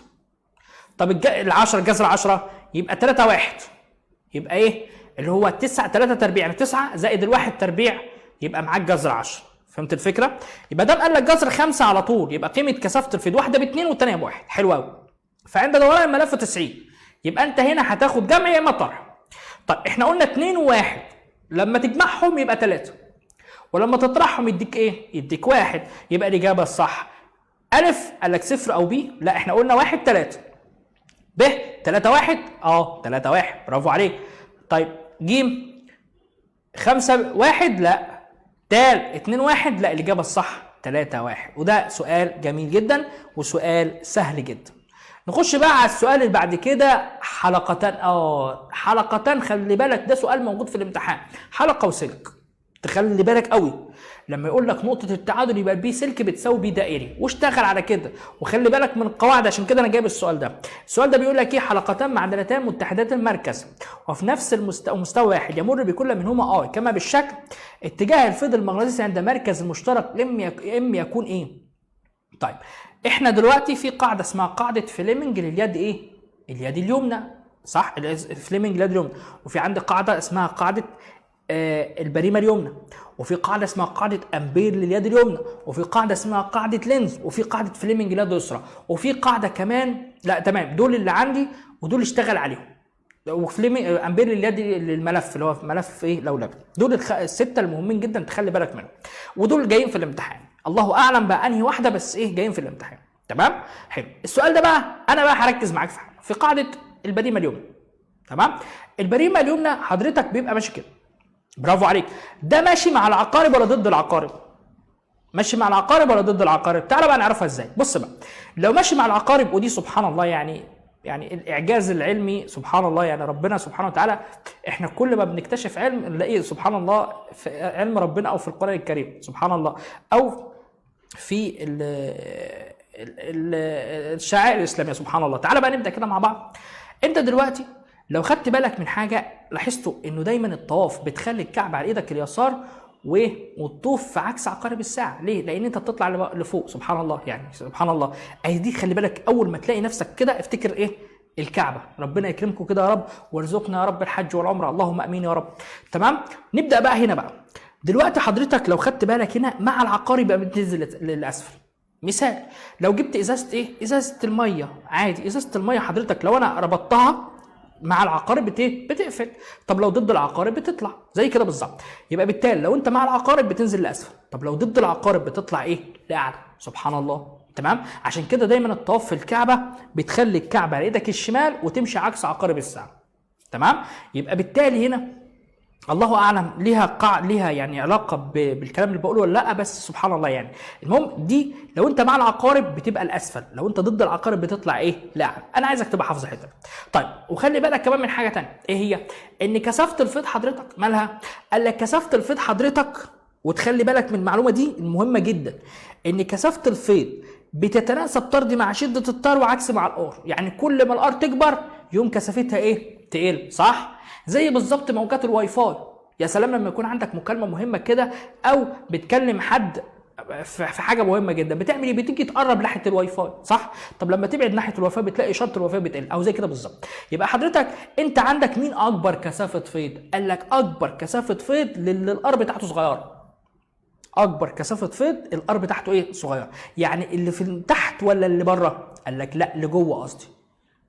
طب ال10 جذر 10 يبقى 3 1. يبقى ايه؟ اللي هو 9 3 تربيع يعني 9 زائد الواحد تربيع يبقى معاك جذر 10. فهمت الفكره؟ يبقى دام قال لك جذر 5 على طول يبقى قيمه كثافه الفيض واحده ب2 والثانيه ب1. حلو قوي. فعند دوران الملف 90 يبقى انت هنا هتاخد جمع يا اما طرح. طب احنا قلنا 2 و1 لما تجمعهم يبقى 3 ولما تطرحهم يديك ايه؟ يديك 1. يبقى الاجابه الصح الف. قال لك 0 او ب؟ لا احنا قلنا 1 3. ب 3 1 3 1. برافو عليك. طيب ج 5 1 لا. دال 2 1 لا. الاجابه الصح 3 1. وده سؤال جميل جدا وسؤال سهل جدا. نخش بقى على السؤال اللي بعد كده. حلقتان. حلقتان خلي بالك ده سؤال موجود في الامتحان. حلقه وسلك. تخلي بالك قوي لما يقول لك نقطه التعادل يبقى البي سلك بتساوي بي دائري، واشتغل على كده وخلي بالك من القواعد. عشان كده انا جايب السؤال ده. السؤال ده بيقول لك ايه؟ حلقتان معدنتان متحدات المركز وفي نفس مستوى واحد يمر بكل منهما كما بالشكل اتجاه الفيض المغناطيسي عند مركز المشترك ام يكون ايه؟ طيب احنا دلوقتي في قاعده اسمها قاعده فليمنج لليد ايه؟ اليد اليمنى، صح؟ فليمنج اليد اليمنى. وفي عندك قاعده اسمها قاعده البريمه اليمنى، وفي قاعده اسمها قاعده امبير لليد اليمنى، وفي قاعده اسمها قاعده لينز، وفي قاعده فليمنج لليد اليسرى، وفي قاعده كمان. لا تمام، دول اللي عندي ودول اشتغل عليهم. وفليمنج امبير لليد للملف اللي هو ملف ايه لولبي. دول السته المهمين جدا تخلي بالك منهم، ودول جايين في الامتحان. الله اعلم بقى انهي واحده بس ايه جايين في الامتحان. تمام؟ حلو. السؤال ده بقى انا بقى هركز معاك في قاعده البريمه اليمنى. تمام؟ البريمه اليمنى حضرتك بيبقى ماشي كده. برافو عليك. ده ماشي مع العقارب ولا ضد العقارب؟ ماشي مع العقارب ولا ضد العقارب؟ تعالى بقى نعرفها ازاي. بص بقى، لو ماشي مع العقارب ودي سبحان الله يعني الاعجاز العلمي سبحان الله، يعني ربنا سبحانه وتعالى احنا كل ما بنكتشف علم نلاقيه سبحان الله في علم ربنا او في القرآن الكريم سبحان الله او في الشعائر الاسلاميه سبحان الله. تعالى بقى نبدا كده مع بعض. انت دلوقتي لو خدت بالك من حاجه لاحظتوا انه دايما الطواف بتخلي الكعب على ايدك اليسار وتطوف في عكس عقارب الساعه. ليه؟ لان انت بتطلع لفوق. سبحان الله، يعني سبحان الله. اهي دي خلي بالك، اول ما تلاقي نفسك كده افتكر ايه؟ الكعبه. ربنا يكرمكم كده يا رب، وارزقنا يا رب الحج والعمره، اللهم امين يا رب. تمام. نبدا بقى هنا بقى. دلوقتي حضرتك لو خدت بالك هنا مع العقارب بقى بتنزل للاسفل. مثال، لو جبت ازازه ايه؟ ازازه الميه عادي. ازازه الميه حضرتك لو انا ربطتها مع العقارب بتقفل. طب لو ضد العقارب بتطلع زي كده بالظبط. يبقى بالتالي لو انت مع العقارب بتنزل لاسفل، طب لو ضد العقارب بتطلع ايه؟ لاعلى. سبحان الله. تمام. عشان كده دايما الطواف في الكعبه بتخلي الكعبه على ايدك الشمال وتمشي عكس عقارب الساعه. تمام. يبقى بالتالي هنا الله اعلم ليها يعني علاقه بالكلام اللي بقوله ولا لا، بس سبحان الله يعني. المهم دي لو انت مع العقارب بتبقى الاسفل، لو انت ضد العقارب بتطلع ايه؟ لاعلى. انا عايزك تبقى حافظ الحته. طيب، وخلي بالك كمان من حاجه ثانيه، ايه هي؟ ان كثافه الفيض حضرتك مالها؟ قال لك كثافه الفيض حضرتك، وتخلي بالك من المعلومه دي المهمه جدا، ان كثافه الفيض بتتناسب طردي مع شده التيار وعكس مع الار. يعني كل ما الار تكبر يوم كثافتها ايه؟ تقل. صح؟ زي بالظبط موجات الواي فاي. يا سلام لما يكون عندك مكالمه مهمه كده، او بتكلم حد في حاجه مهمه جدا، بتعمل ايه؟ بتيجي تقرب ناحيه الواي فاي. صح؟ طب لما تبعد ناحيه الواي فاي بتلاقي اشاره الواي فاي بتقل، او زي كده بالظبط. يبقى حضرتك انت عندك مين اكبر كثافه فيض؟ قال لك اكبر كثافه فيض للي الار بتاعته صغيره. اكبر كثافه فيض الار بتاعته ايه؟ صغيره. يعني اللي في تحت ولا اللي بره؟ قال لك لا، اللي جوه قصدي.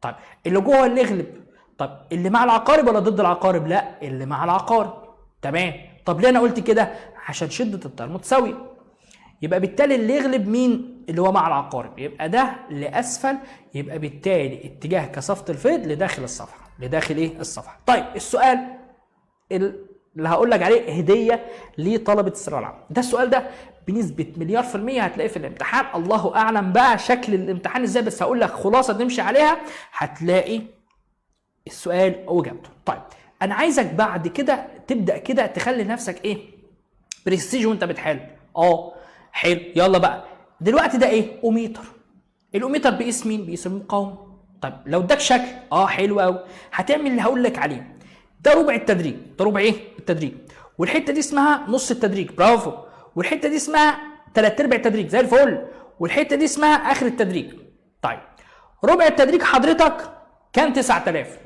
طيب اللي جوه اللي يغلب. طب اللي مع العقارب ولا ضد العقارب؟ لا، اللي مع العقارب. تمام. طب ليه انا قلت كده؟ عشان شده التيار متساويه. يبقى بالتالي اللي يغلب مين؟ اللي هو مع العقارب. يبقى ده لاسفل، يبقى بالتالي اتجاه كثافه الفيض لداخل الصفحه، لداخل ايه؟ الصفحه. طيب السؤال اللي هقول لك عليه هديه لطلبه الثانويه العامه، ده السؤال ده بنسبه مليار في الميه هتلاقيه في الامتحان. الله اعلم بقى شكل الامتحان ازاي، بس هقول لك خلاصه نمشي عليها هتلاقي السؤال واجابته. طيب انا عايزك بعد كده تبدا كده تخلي نفسك ايه؟ برستيج وانت بتحل. حلو. يلا بقى دلوقتي ده ايه؟ اوميتر. الاوميتر بيقيس مين؟ بيقيس المقاومه. طيب لو اداك شكل حلو قوي، هتعمل اللي هقول لك عليه. ده ربع التدريج. ده ربع ايه؟ التدريج. والحته دي اسمها نص التدريج. برافو. والحته دي اسمها 3/4 التدريج. زي الفل. والحته دي اسمها اخر التدريج. طيب ربع التدريج حضرتك كان 9000.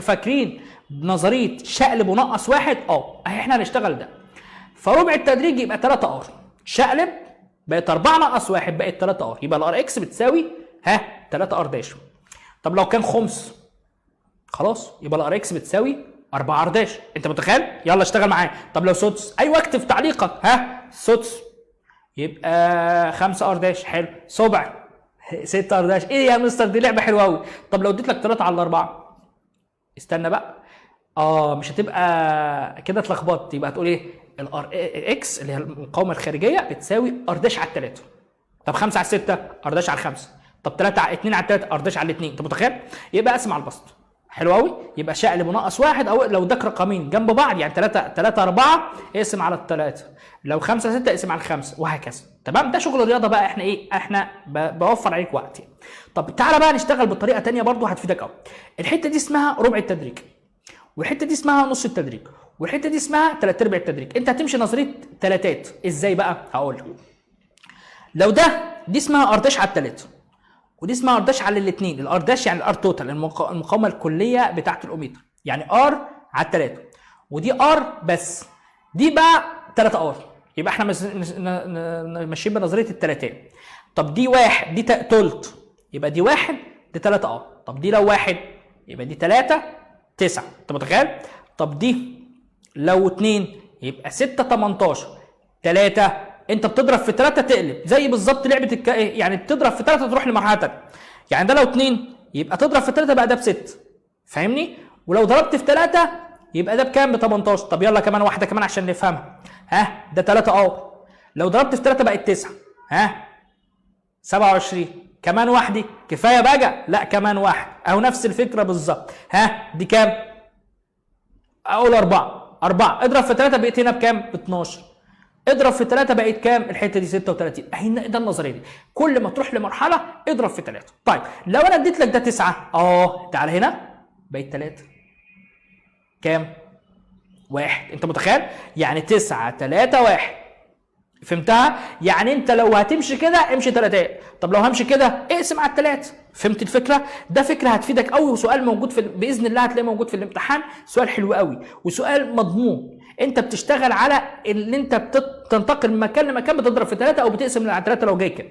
فاكرين نظريه شقلب ونقص واحد؟ احنا هنشتغل ده. فربع التدريج يبقى 3 ار. شقلب بقت 4 نقص 1 بقت 3 ار، يبقى الار اكس بتساوي 3 ار داش. طب لو كان خمس خلاص يبقى الار اكس بتساوي 4 ار داش. انت متخيل؟ يلا اشتغل معايا. طب لو سدس، ايوه اكتب تعليقك. سدس يبقى 5 ار داش. حلو. سبع 6 ار داش. ايه يا مستر دي لعبه حلوه قوي. طب لو اديت لك 3 على 4، استنى بقى. مش هتبقى كده اتلخبطت، يبقى هتقول ايه؟ الار اكس اللي هي المقاومه الخارجيه بتساوي ار داش على 3. طب 5 على 6 ار داش على 5، طب 3 على 2 على 3 ار داش على 2. انت متخيل؟ يبقى اقسم على البسط. حلو قوي. يبقى شقلب ونقص 1، او لو اداك رقمين جنب بعض يعني 3 4 اقسم على 3، لو 5 6 اقسم على 5 وهكذا. تمام. ده شغل الرياضه بقى. احنا بوفر عليك وقت يعني. طب تعالى بقى نشتغل بطريقه ثانيه برضو هتفيدك قوي. الحته دي اسمها ربع التدريج، والحته دي اسمها نص التدريج، والحته دي اسمها 3/4 التدريج. انت هتمشي نظريه ثلاثات. ازاي بقى؟ هقول لك. لو دي اسمها ار داش على 3، ودي اسمها ار داش على الاثنين. الار داش يعني الار توتال، المقاومه الكليه بتاعه الاوميتر، يعني ار على 3، ودي ار بس. دي بقى 3 ار. يبقى احنا ماشيين بنظريه الثلاثات. طب دي 1 دي تلت، يبقى دي 1 دي 3 ار. طب دي لو 1 يبقى دي 3 9. انت متخيل؟ طب دي لو 2 يبقى 6 18. 3 انت بتضرب في 3 تقلب، زي بالظبط لعبه يعني بتضرب في 3 تروح لمرحله ثانيه. يعني ده لو 2 يبقى تضرب في 3 بقى ده ب 6. فاهمني؟ ولو ضربت في 3 يبقى ده بكام؟ ب 18. طب يلا كمان واحده كمان عشان نفهمها. ده 3 لو ضربت في 3 بقت 9. 27. كمان واحده كفايه بقى؟ لا كمان واحد اهو نفس الفكره بالظبط. دي كام؟ اقول 4 اضرب في 3 بقيت هنا بكام؟ ب 12. اضرب في 3 بقت كام؟ الحته دي 36. اهي ده النظريه دي. كل ما تروح لمرحله اضرب في 3. طيب لو انا اديت لك ده 9 تعال هنا بقت 3 كام؟ 1. انت متخيل؟ يعني 9 3 1. فهمتها؟ يعني انت لو هتمشي كده امشي 3، طب لو همشي كده اقسم على 3. فهمت الفكره؟ ده فكره هتفيدك قوي، وسؤال موجود باذن الله هتلاقيه موجود في الامتحان، سؤال حلو قوي وسؤال مضمون. انت بتشتغل على اللي انت بتنتقل من مكان لمكان، بتضرب في 3 او بتقسم على 3 لو جاي كده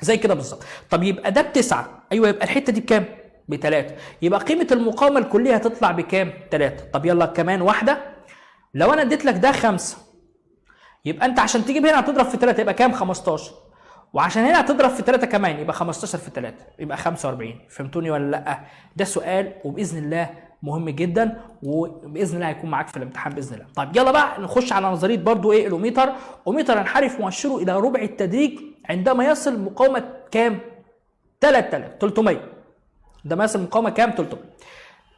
زي كده بالظبط. طب يبقى ده ب9، ايوه يبقى الحته دي بكام؟ ب3. يبقى قيمه المقاومه الكليه هتطلع بكام؟ 3. طب يلا كمان واحده، لو انا اديت لك ده 5، يبقى انت عشان تجيب هنا هتضرب في 3 يبقى كام؟ 15، وعشان هنا هتضرب في 3 كمان يبقى 15 في 3 يبقى 45. فهمتوني ولا لا؟ ده سؤال وباذن الله مهم جدا، وباذن الله هيكون معاك في الامتحان باذن الله. طيب يلا بقى نخش على نظريه برضو ايه الاوميتر. اوميتر ينحرف مؤشره الى ربع التدريج عندما يصل مقاومه كام؟ 3300. عندما يصل مقاومه كام؟ 300.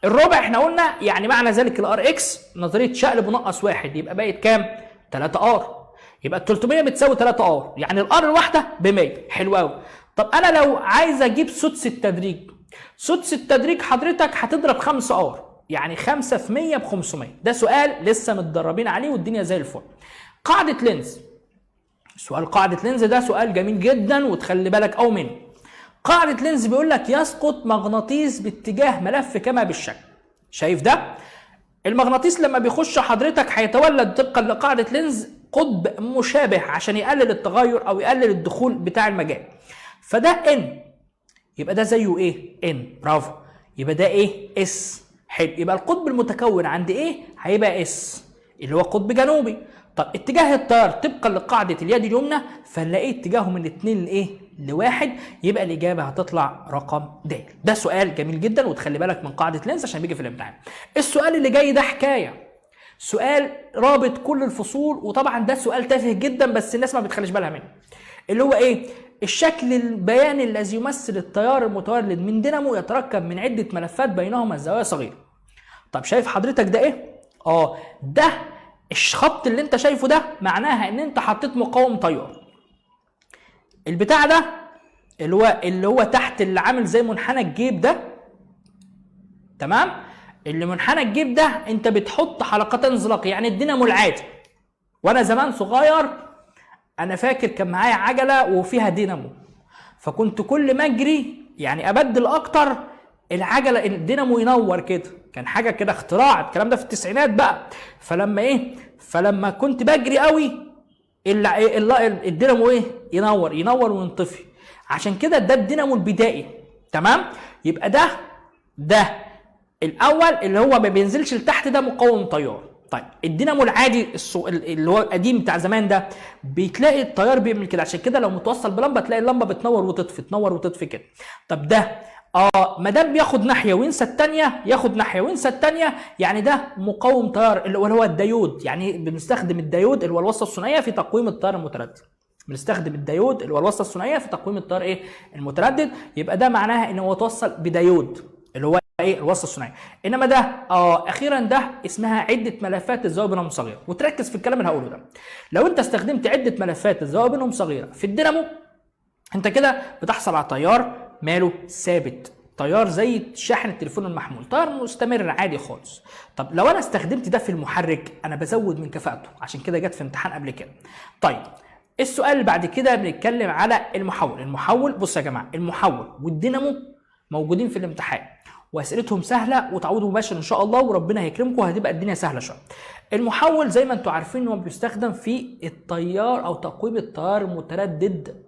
الربع احنا قلنا يعني معنى ذلك الار اكس نظريه شقلب ونقص 1 يبقى بقت كام؟ 3 ار. يبقى ال 300 بتساوي 3 ار، يعني الار الواحده ب 100. حلو قوي. طب انا لو عايز اجيب سدس التدريج، سدس التدريج حضرتك هتضرب 5 ار، يعني 5 في 100 ب 500. ده سؤال لسه متدربين عليه والدنيا زي الفل. قاعده لينز، سؤال قاعده لينز ده سؤال جميل جدا وتخلي بالك قوي منه. قاعده لينز بيقول لك يسقط مغناطيس باتجاه ملف كما بالشكل. شايف ده؟ المغناطيس لما بيخش حضرتك هيتولد طبقا لقاعده لينز قطب مشابه عشان يقلل التغير او يقلل الدخول بتاع المجال. فده ان، يبقى ده زيه ايه؟ ان. برافو. يبقى ده ايه؟ اس. حلو. يبقى القطب المتكون عند ايه هيبقى اس اللي هو قطب جنوبي. طب اتجاه التيار طبقا لقاعده اليد اليمنى فنلاقيه اتجاهه من 2 لايه؟ ل1. يبقى الاجابه هتطلع رقم د. ده سؤال جميل جدا وتخلي بالك من قاعده لينز عشان بيجي في الامتحان. السؤال اللي جاي ده حكايه، سؤال رابط كل الفصول، وطبعا ده سؤال تافه جدا بس الناس ما بتخليش بالها منه. اللي هو ايه؟ الشكل البياني الذي يمثل التيار المتولد من دينامو يتركب من عده ملفات بينهما زوايا صغيره. طب شايف حضرتك ده ايه؟ ده الخط اللي انت شايفه ده معناها ان انت حطيت مقاوم تيار. البتاع ده اللي هو تحت اللي عامل زي منحنى الجيب ده، تمام؟ اللي منحنى الجيب ده انت بتحط حلقات انزلاق، يعني الدينامو العادي. وانا زمان صغير انا فاكر كان معايا عجله وفيها دينامو، فكنت كل ما اجري يعني ابدل اكتر العجله الدينامو ينور كده، كان حاجه كده اختراع، الكلام ده في التسعينات بقى. فلما كنت بجري قوي الدينامو ينور وينطفي. عشان كده ده الدينامو البدائي. تمام؟ يبقى ده الاول اللي هو ما بينزلش لتحت ده مقاوم تيار. طيب الدينامو العادي اللي هو القديم بتاع زمان ده بتلاقي التيار بيعمل كده، عشان كده لو متوصل بلمبه تلاقي اللمبه بتنور وتطفي تنور وتطفي كده. طب ده ما دام بياخد ناحيه وينسى الثانيه، ياخد ناحيه وينسى الثانيه، يعني ده مقاوم تيار اللي هو الديود. يعني بنستخدم الديود اللي هو الوصله الثنائيه في تقويم التيار المتردد. بنستخدم الديود اللي هو الوصله الثنائيه في تقويم التيار المتردد. يبقى ده معناها ان هو توصل بديود اللي هو الوصله الثنائيه. انما ده اخيرا ده اسمها عده ملفات الزوايا بينهم صغيره. وتركز في الكلام اللي هقوله ده. لو انت استخدمت عده ملفات الزوايا بينهم صغيره في الدينامو، انت كده بتحصل على تيار ماله ثابت، تيار زي شاحن التليفون المحمول، تيار مستمر عادي خالص. طب لو انا استخدمت ده في المحرك انا بزود من كفاءته، عشان كده جت في امتحان قبل كده. طيب السؤال اللي بعد كده بنتكلم على المحول. بص يا جماعه، المحول والدينامو موجودين في الامتحان واسئلتهم سهله وتعويض مباشر ان شاء الله، وربنا هيكرمكم وهتبقى الدنيا سهله شويه. المحول زي ما انتم عارفين ان هو بيستخدم في التيار او تقويم التيار المتردد.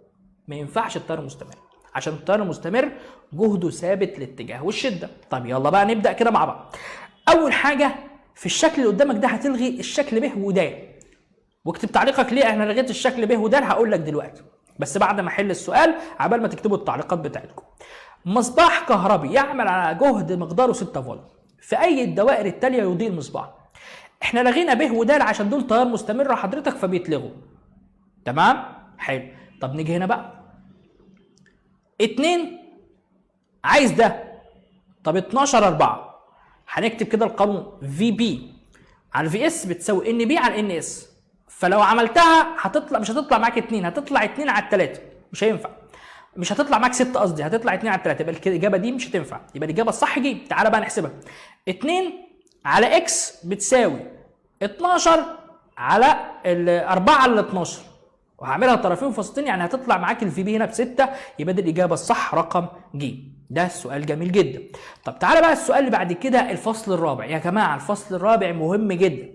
ما ينفعش التيار المستمر، عشان التيار المستمر جهده ثابت الاتجاه والشده. طب يلا بقى نبدا كده مع بعض. اول حاجه في الشكل اللي قدامك ده هتلغي الشكل ب ود، واكتب تعليقك ليه انا لغيت الشكل ب ود هقول لك دلوقتي، بس بعد ما احل السؤال عبال ما تكتبوا التعليقات بتاعتكم. مصباح كهربي يعمل على جهد مقداره 6 فولت، في اي الدوائر التاليه يضيء المصباح. احنا لغينا ب ود عشان دول تيار مستمر حضرتك فبيتلغوا. تمام؟ حلو. طب نيجي هنا بقى 2 عايز ده. طب 12 4 هنكتب كده القانون في بي على في اس بتساوي ان بي على ان اس. فلو عملتها مش هتطلع معاك 2، هتطلع 2 على 3. مش هينفع. مش هتطلع معاك 6 قصدي، هتطلع 2 على 3. يبقى الاجابه دي مش هتنفع. يبقى الاجابه الصح دي تعالى بقى نحسبها. 2 على اكس بتساوي 12 على 4 على 12 وهعملها طرفين وسطين، يعني هتطلع معاك الفي بي هنا ب6. يبقى دي الاجابه الصح رقم ج. ده السؤال جميل جدا. طب تعالى بقى السؤال اللي بعد كده، الفصل الرابع. يا جماعه الفصل الرابع مهم جدا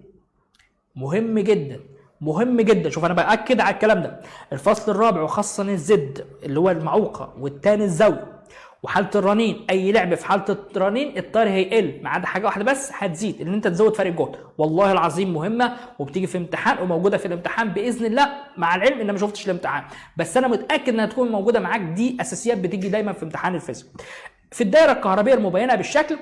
مهم جدا مهم جدا. شوف انا باكد على الكلام ده. الفصل الرابع وخاصه الزد اللي هو المعوقه والتاني الزاويه وحاله الرنين، اي لعب في حاله الرنين الطار هيقل ما عدا حاجه واحده بس هتزيد، ان انت تزود فرق الجهد. والله العظيم مهمه وبتيجي في امتحان وموجوده في الامتحان باذن الله، مع العلم ان ما شفتش الامتحان بس انا متاكد انها تكون موجوده معاك. دي اساسيات بتيجي دايما في امتحان الفيزياء. في الدائره الكهربائيه المبينه بالشكل،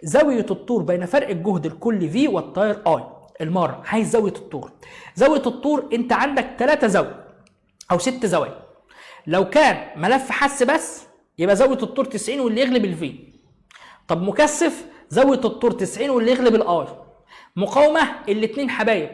زاويه الطور بين فرق الجهد الكلي في والتيار اي المره. عايز زاويه الطور. زاويه الطور انت عندك 3 زوايا او 6 زوايا. لو كان ملف حس بس يبقى زاويه الطور 90 واللي يغلب الفي. طب مكثف زاويه الطور 90 واللي يغلب الاي. مقاومه الاثنين حبايب.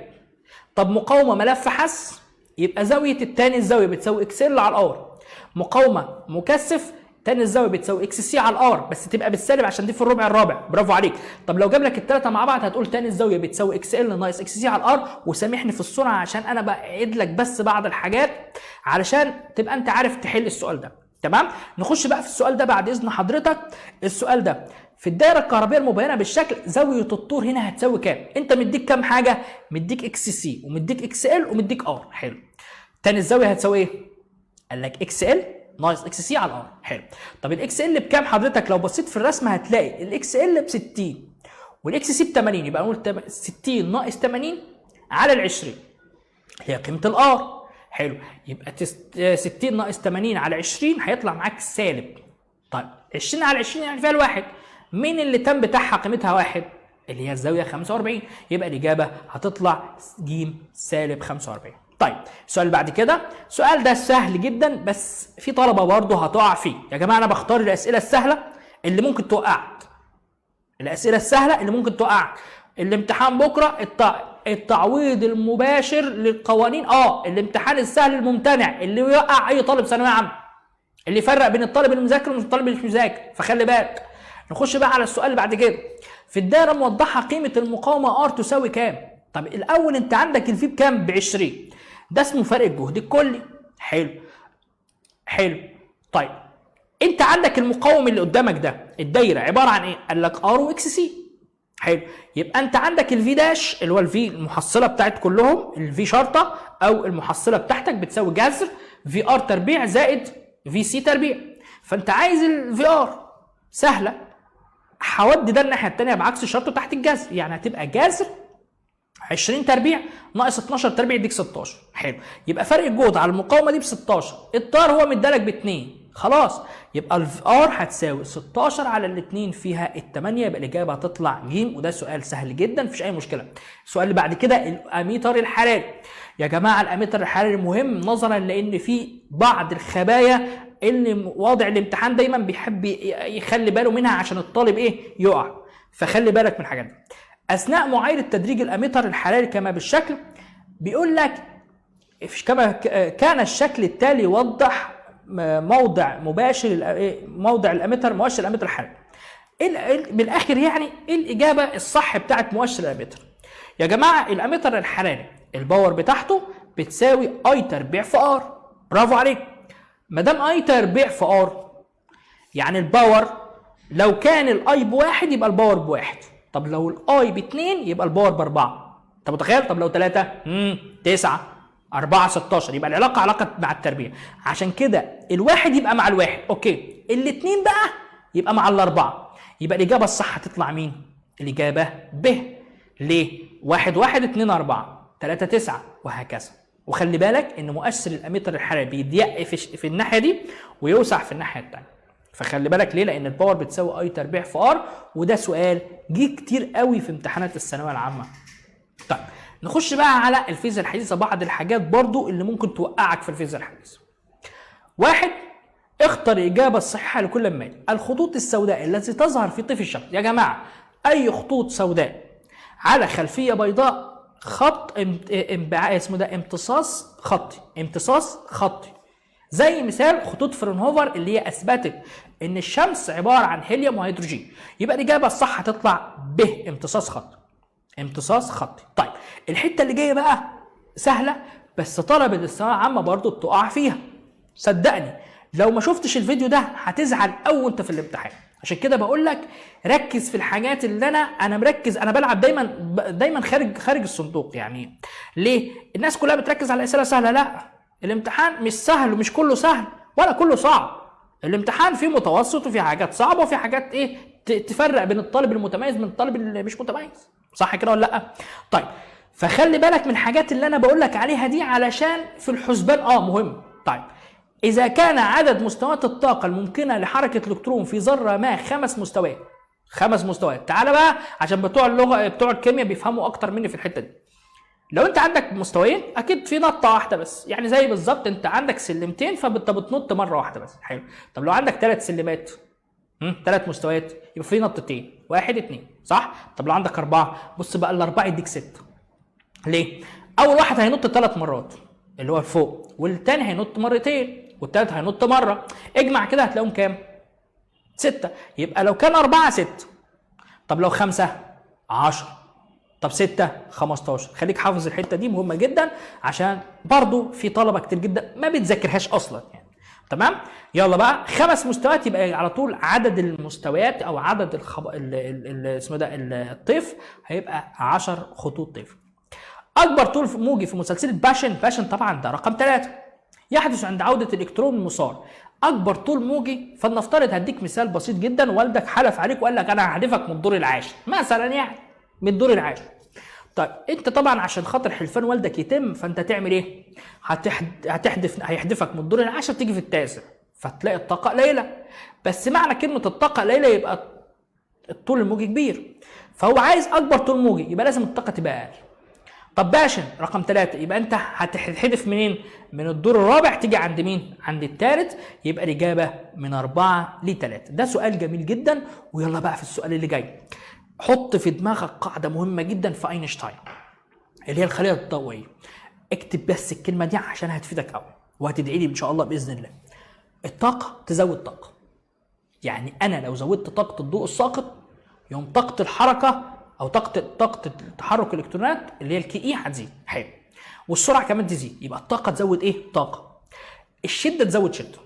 طب مقاومه ملف حس يبقى زاويه الثاني الزاويه بتساوي اكس ال على الار. مقاومه مكثف تاني الزاويه بتساوي اكس سي على الار، بس تبقى بالسالب عشان دي في الربع الرابع. برافو عليك. طب لو جاب لك الثلاثه مع بعض هتقول تاني الزاويه بتساوي اكس ال ناقص اكس سي على الار. وسامحني في السرعه عشان انا بعيد لك بس بعض الحاجات علشان تبقى انت عارف تحل السؤال ده. تمام؟ نخش بقى في السؤال ده بعد اذن حضرتك. السؤال ده في الدائره الكهربائيه المبينه بالشكل، زاويه الطور هنا هتساوي كام؟ انت مديك كام حاجه؟ مديك اكس سي ومديك اكس ال ومديك ار. حلو. تاني الزاويه هتساوي ايه؟ قال لك اكس ال ناقص اكس سي على الار. حلو. طب الاكس ال بكام حضرتك؟ لو بصيت في الرسمه هتلاقي الاكس ال ب 60 والاكس سي ب 80. يبقى نقول 60 ناقص 80 على ال 20 هي قيمه الار. حلو. يبقى 60 ناقص 80 على 20 هيطلع معاك سالب. طيب 20 على 20 يعني فيها الواحد. مين اللي تم بتاعها قيمتها 1؟ اللي هي الزاويه 45. يبقى الاجابه هتطلع ج سالب 45. طيب السؤال اللي بعد كده، السؤال ده سهل جدا بس في طلبه برضه هتقع فيه. يا جماعه انا بختار الاسئله السهله اللي ممكن توقعك. الاسئله السهله اللي ممكن توقعك. الامتحان بكره التعويض المباشر للقوانين. الامتحان السهل الممتنع اللي يوقع اي طالب ثانويه عامه، اللي يفرق بين الطالب المذاكر والطالب اللي مش مذاكر. فخلي بالك. نخش بقى على السؤال اللي بعد كده. في الدائره موضحه قيمه المقاومه ار تساوي كام؟ طب الاول انت عندك الفي بكام؟ ب 20. ده اسمه فرق الجهد الكلي. حلو. حلو. طيب انت عندك المقاوم اللي قدامك ده الدايره عباره عن ايه؟ قال لك ار واكس سي. حلو. يبقى انت عندك الفي داش اللي هو الفي المحصله بتاعت كلهم، الفي شرطه او المحصله بتاعتك بتساوي جذر في ار تربيع زائد في سي تربيع. فانت عايز الفي ار. سهله. هودي ده الناحيه الثانيه بعكس الشرطه تحت الجذر، يعني هتبقى جذر 20 تربيع ناقص 12 تربيع يديك 16. حلو. يبقى فرق الجهد على المقاومه دي ب 16. التيار هو مدالك ب 2. خلاص يبقى الار هتساوي 16 على الاثنين فيها ال8. يبقى الاجابه هتطلع ج. وده سؤال سهل جدا مفيش اي مشكله. السؤال اللي بعد كده الاميتر الحراري. يا جماعه الاميتر الحراري مهم نظرا لان في بعض الخبايا اللي واضع الامتحان دايما بيحب يخلي باله منها عشان الطالب يقع. فخلي بالك من الحاجات دي. اثناء معايره تدريج الاميتر الحراري كما بالشكل بيقول لك كما كان الشكل التالي يوضح موضع مباشر موضع الاميتر مؤشر الاميتر الحراري. بالاخر يعني ايه الاجابه الصح بتاعت مؤشر الاميتر؟ يا جماعه الاميتر الحراري الباور بتاعته بتساوي اي تربيع في ار. برافو عليك. ما دام اي تربيع في ار يعني الباور لو كان الاي بواحد يبقى الباور بواحد. طب لو الاي ب2 يبقى الباور ب4. انت متخيل؟ طب لو 3 9 4 16 يبقى العلاقه علاقه مع التربيع. عشان كده الواحد يبقى مع الواحد. اوكي. الاثنين بقى يبقى مع الاربعه. يبقى الاجابه الصح هتطلع مين؟ الاجابه ب. ليه؟ 1 1 2 4 3 9 وهكذا. وخلي بالك ان مؤشر الاميتر الحراري بيضيق في الناحيه دي ويوسع في الناحيه الثانيه. فخلي بالك ليه؟ لان الباور بتساوي اي تربيع في ار. وده سؤال جه كتير قوي في امتحانات الثانويه العامه. طيب نخش بقى على الفيزياء الحديثه. بعض الحاجات برضو اللي ممكن توقعك في الفيزياء الحديثه. 1. اختر الاجابه الصحيحه لكل ما يلي. الخطوط السوداء التي تظهر في طيف الشمس. يا جماعه اي خطوط سوداء على خلفيه بيضاء خط اسمه ده امتصاص خطي. امتصاص خطي. زي مثال خطوط فرونهوفر اللي هي اثبتت ان الشمس عباره عن هيليوم وهيدروجين. يبقى الاجابه الصح هتطلع ب امتصاص خطي. امتصاص خطي. طيب الحته اللي جايه بقى سهله، بس طلبه الثانويه العامه برضو بتقع فيها. صدقني لو ما شفتش الفيديو ده هتزعل قوي انت في الامتحان. عشان كده بقول لك ركز في الحاجات اللي انا مركز، انا بلعب دايما خارج الصندوق. يعني ليه؟ الناس كلها بتركز على الاسئله سهله، لا، الامتحان مش سهل ومش كله سهل ولا كله صعب. الامتحان فيه متوسط وفيه حاجات صعبه وفيه حاجات تفرق بين الطالب المتميز من الطالب اللي مش متميز، صح كده ولا لا؟ طيب فخلي بالك من الحاجات اللي انا بقول لك عليها دي علشان في الحسبان مهم. طيب إذا كان عدد مستويات الطاقة الممكنة لحركة الإلكترون في ذرة ما 5 مستويات. 5 مستويات. تعال بقى عشان بتوع اللغة بتوع الكيمياء بيفهموا أكتر مني في الحتة دي. لو أنت عندك مستويين أكيد في نطة واحدة بس، يعني زي بالظبط أنت عندك سلمتين فأنت بتنط مرة واحدة بس. حلو. طب لو عندك 3 سلمات 3 مستويات يبقى في نطتين، 1 2، صح؟ طب لو عندك 4 بص بقى ال4 يديك 6. ليه؟ أول واحد هينط 3 مرات اللي هو الفوق، والتاني هينط مرتين، والتالت هينط مره. اجمع كده هتلاقيهم كام؟ 6. يبقى لو كان 4 6. طب لو 5 10. طب 6 15. خليك حافظ الحته دي مهمه جدا، عشان برضو في طلبه كتير جدا ما بتذاكرهاش اصلا يعني. تمام؟ يلا بقى 5 مستويات يبقى على طول عدد المستويات او عدد اسمه ده الطيف هيبقى 10 خطوط طيف. اكبر طول موجي في مسلسله باشن طبعا ده رقم 3 يحدث عند عودة الإلكترون المسار. أكبر طول موجي، فلنفترض هديك مثال بسيط جدا، والدك حلف عليك وقال لك أنا هحدفك من الدور العاشر مثلا، يعني من الدور العاشر. طيب أنت طبعا عشان خاطر حلفان والدك يتم فأنت تعمل إيه؟ هيحدفك من الدور العاشر تيجي في التاسع، فتلاقي الطاقة قليلة. بس معنى كلمة الطاقة قليلة يبقى الطول الموجي كبير، فهو عايز أكبر طول موجي يبقى لازم الطاقة تبقى أقل. طب باشن رقم 3 يبقى انت هتحدف منين؟ من الدور الرابع تيجي عند مين؟ عند الثالث. يبقى الاجابه من 4 ل 3. ده سؤال جميل جدا. ويلا بقى في السؤال اللي جاي حط في دماغك قاعده مهمه جدا في اينشتاين اللي هي الخليه الضوئيه. اكتب بس الكلمه دي عشان هتفيدك قوي وهتدعي لي ان شاء الله باذن الله. الطاقه تزود طاقه، يعني انا لو زودت طاقه الضوء الساقط يوم طاقه الحركه او طاقه تحرك الالكترونات اللي هي الكي اي هتزيد. حلو. والسرعه كمان تزيد، يبقى الطاقه تزود ايه؟ طاقه. الشده تزود شده.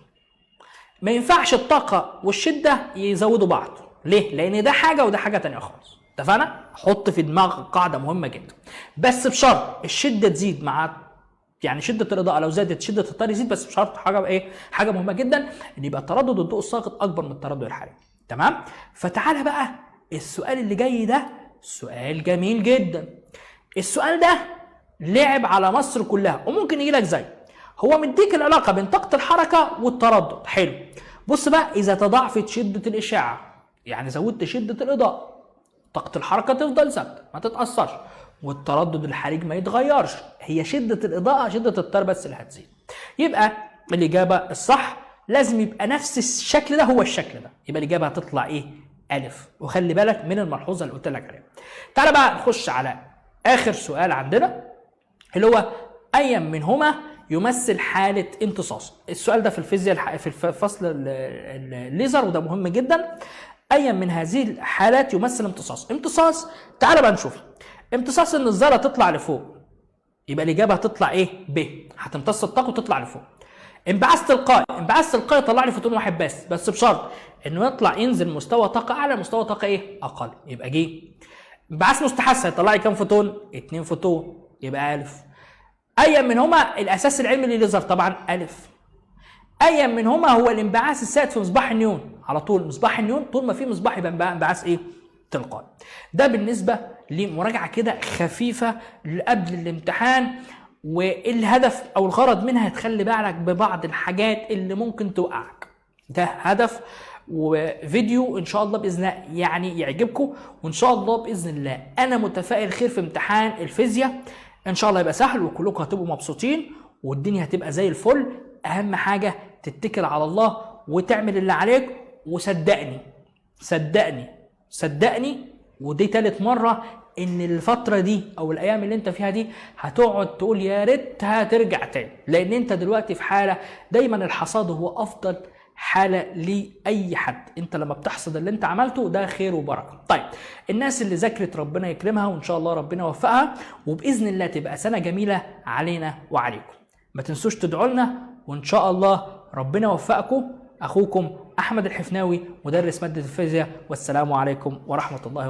ما ينفعش الطاقه والشده يزودوا بعض. ليه؟ لان ده حاجه وده حاجه ثانيه خالص. اتفقنا؟ حط في دماغك قاعده مهمه جدا، بس بشرط الشده تزيد مع، يعني شده الاضاءه لو زادت شده التيار يزيد، بس بشرط حاجه مهمه جدا، ان يبقى تردد الضوء الساقط اكبر من التردد الحراري. تمام؟ فتعالى بقى السؤال اللي جاي ده سؤال جميل جدا. السؤال ده لعب على مصر كلها وممكن يجي لك زي هو مديك العلاقه بين طاقه الحركه والتردد. حلو. بص بقى، اذا تضاعفت شده الاشعه يعني زودت شده الاضاءه، طاقه الحركه تفضل ثابته ما تتاثرش والتردد الحرج ما يتغيرش، هي شده الاضاءه شده التيار بس اللي هتزيد. يبقى الاجابه الصح لازم يبقى نفس الشكل ده هو الشكل ده، يبقى الاجابه هتطلع ايه؟ ألف. وخلي بالك من الملحوظة اللي قلت لك عليها. تعالى بقى نخش على آخر سؤال عندنا اللي هو أي منهما يمثل حالة امتصاص. السؤال ده في الفيزياء في فصل الليزر وده مهم جدا. أي من هذه الحالات يمثل امتصاص؟ تعالى بقى نشوف. امتصاص إن الذرة تطلع لفوق، يبقى الإجابة هتطلع إيه؟ ب. هتمتص الطاقة وتطلع لفوق. انبعاث تلقائي يطلع لي فوتون واحد بس بشرط انه ينزل مستوى طاقه اعلى مستوى طاقه ايه؟ اقل، يبقى ج. انبعاث مستحث هيطلع لي كام فوتون؟ 2 فوتون، يبقى الف. اي منهما الاساس العلمي للليزر؟ طبعا الف. اي منهما هو الانبعاث السائد في مصباح النيون؟ على طول مصباح النيون طول ما في مصباح يبقى انبعاث ايه؟ تلقائي. ده بالنسبه لمراجعه كده خفيفه قبل الامتحان، والهدف او الغرض منها تخلي بالك ببعض الحاجات اللي ممكن توقعك. ده هدف وفيديو ان شاء الله باذن الله يعني يعجبكم، وان شاء الله باذن الله انا متفائل خير في امتحان الفيزياء. ان شاء الله يبقى سهل وكلكم هتبقوا مبسوطين والدنيا هتبقى زي الفل. اهم حاجه تتكل على الله وتعمل اللي عليك، وصدقني ودي 3 مرة ان الفترة دي او الايام اللي انت فيها دي هتقعد تقول يا ريتها ترجع تاني، لان انت دلوقتي في حالة دايما الحصاد هو افضل حاله لاي حد. انت لما بتحصد اللي انت عملته ده خير وبركه. طيب الناس اللي ذاكرت ربنا يكرمها وان شاء الله ربنا يوفقها، وباذن الله تبقى سنه جميله علينا وعليكم. ما تنسوش تدعوا لنا وان شاء الله ربنا يوفقكم. اخوكم احمد الحفناوي مدرس ماده الفيزياء، والسلام عليكم ورحمه الله وبركاته.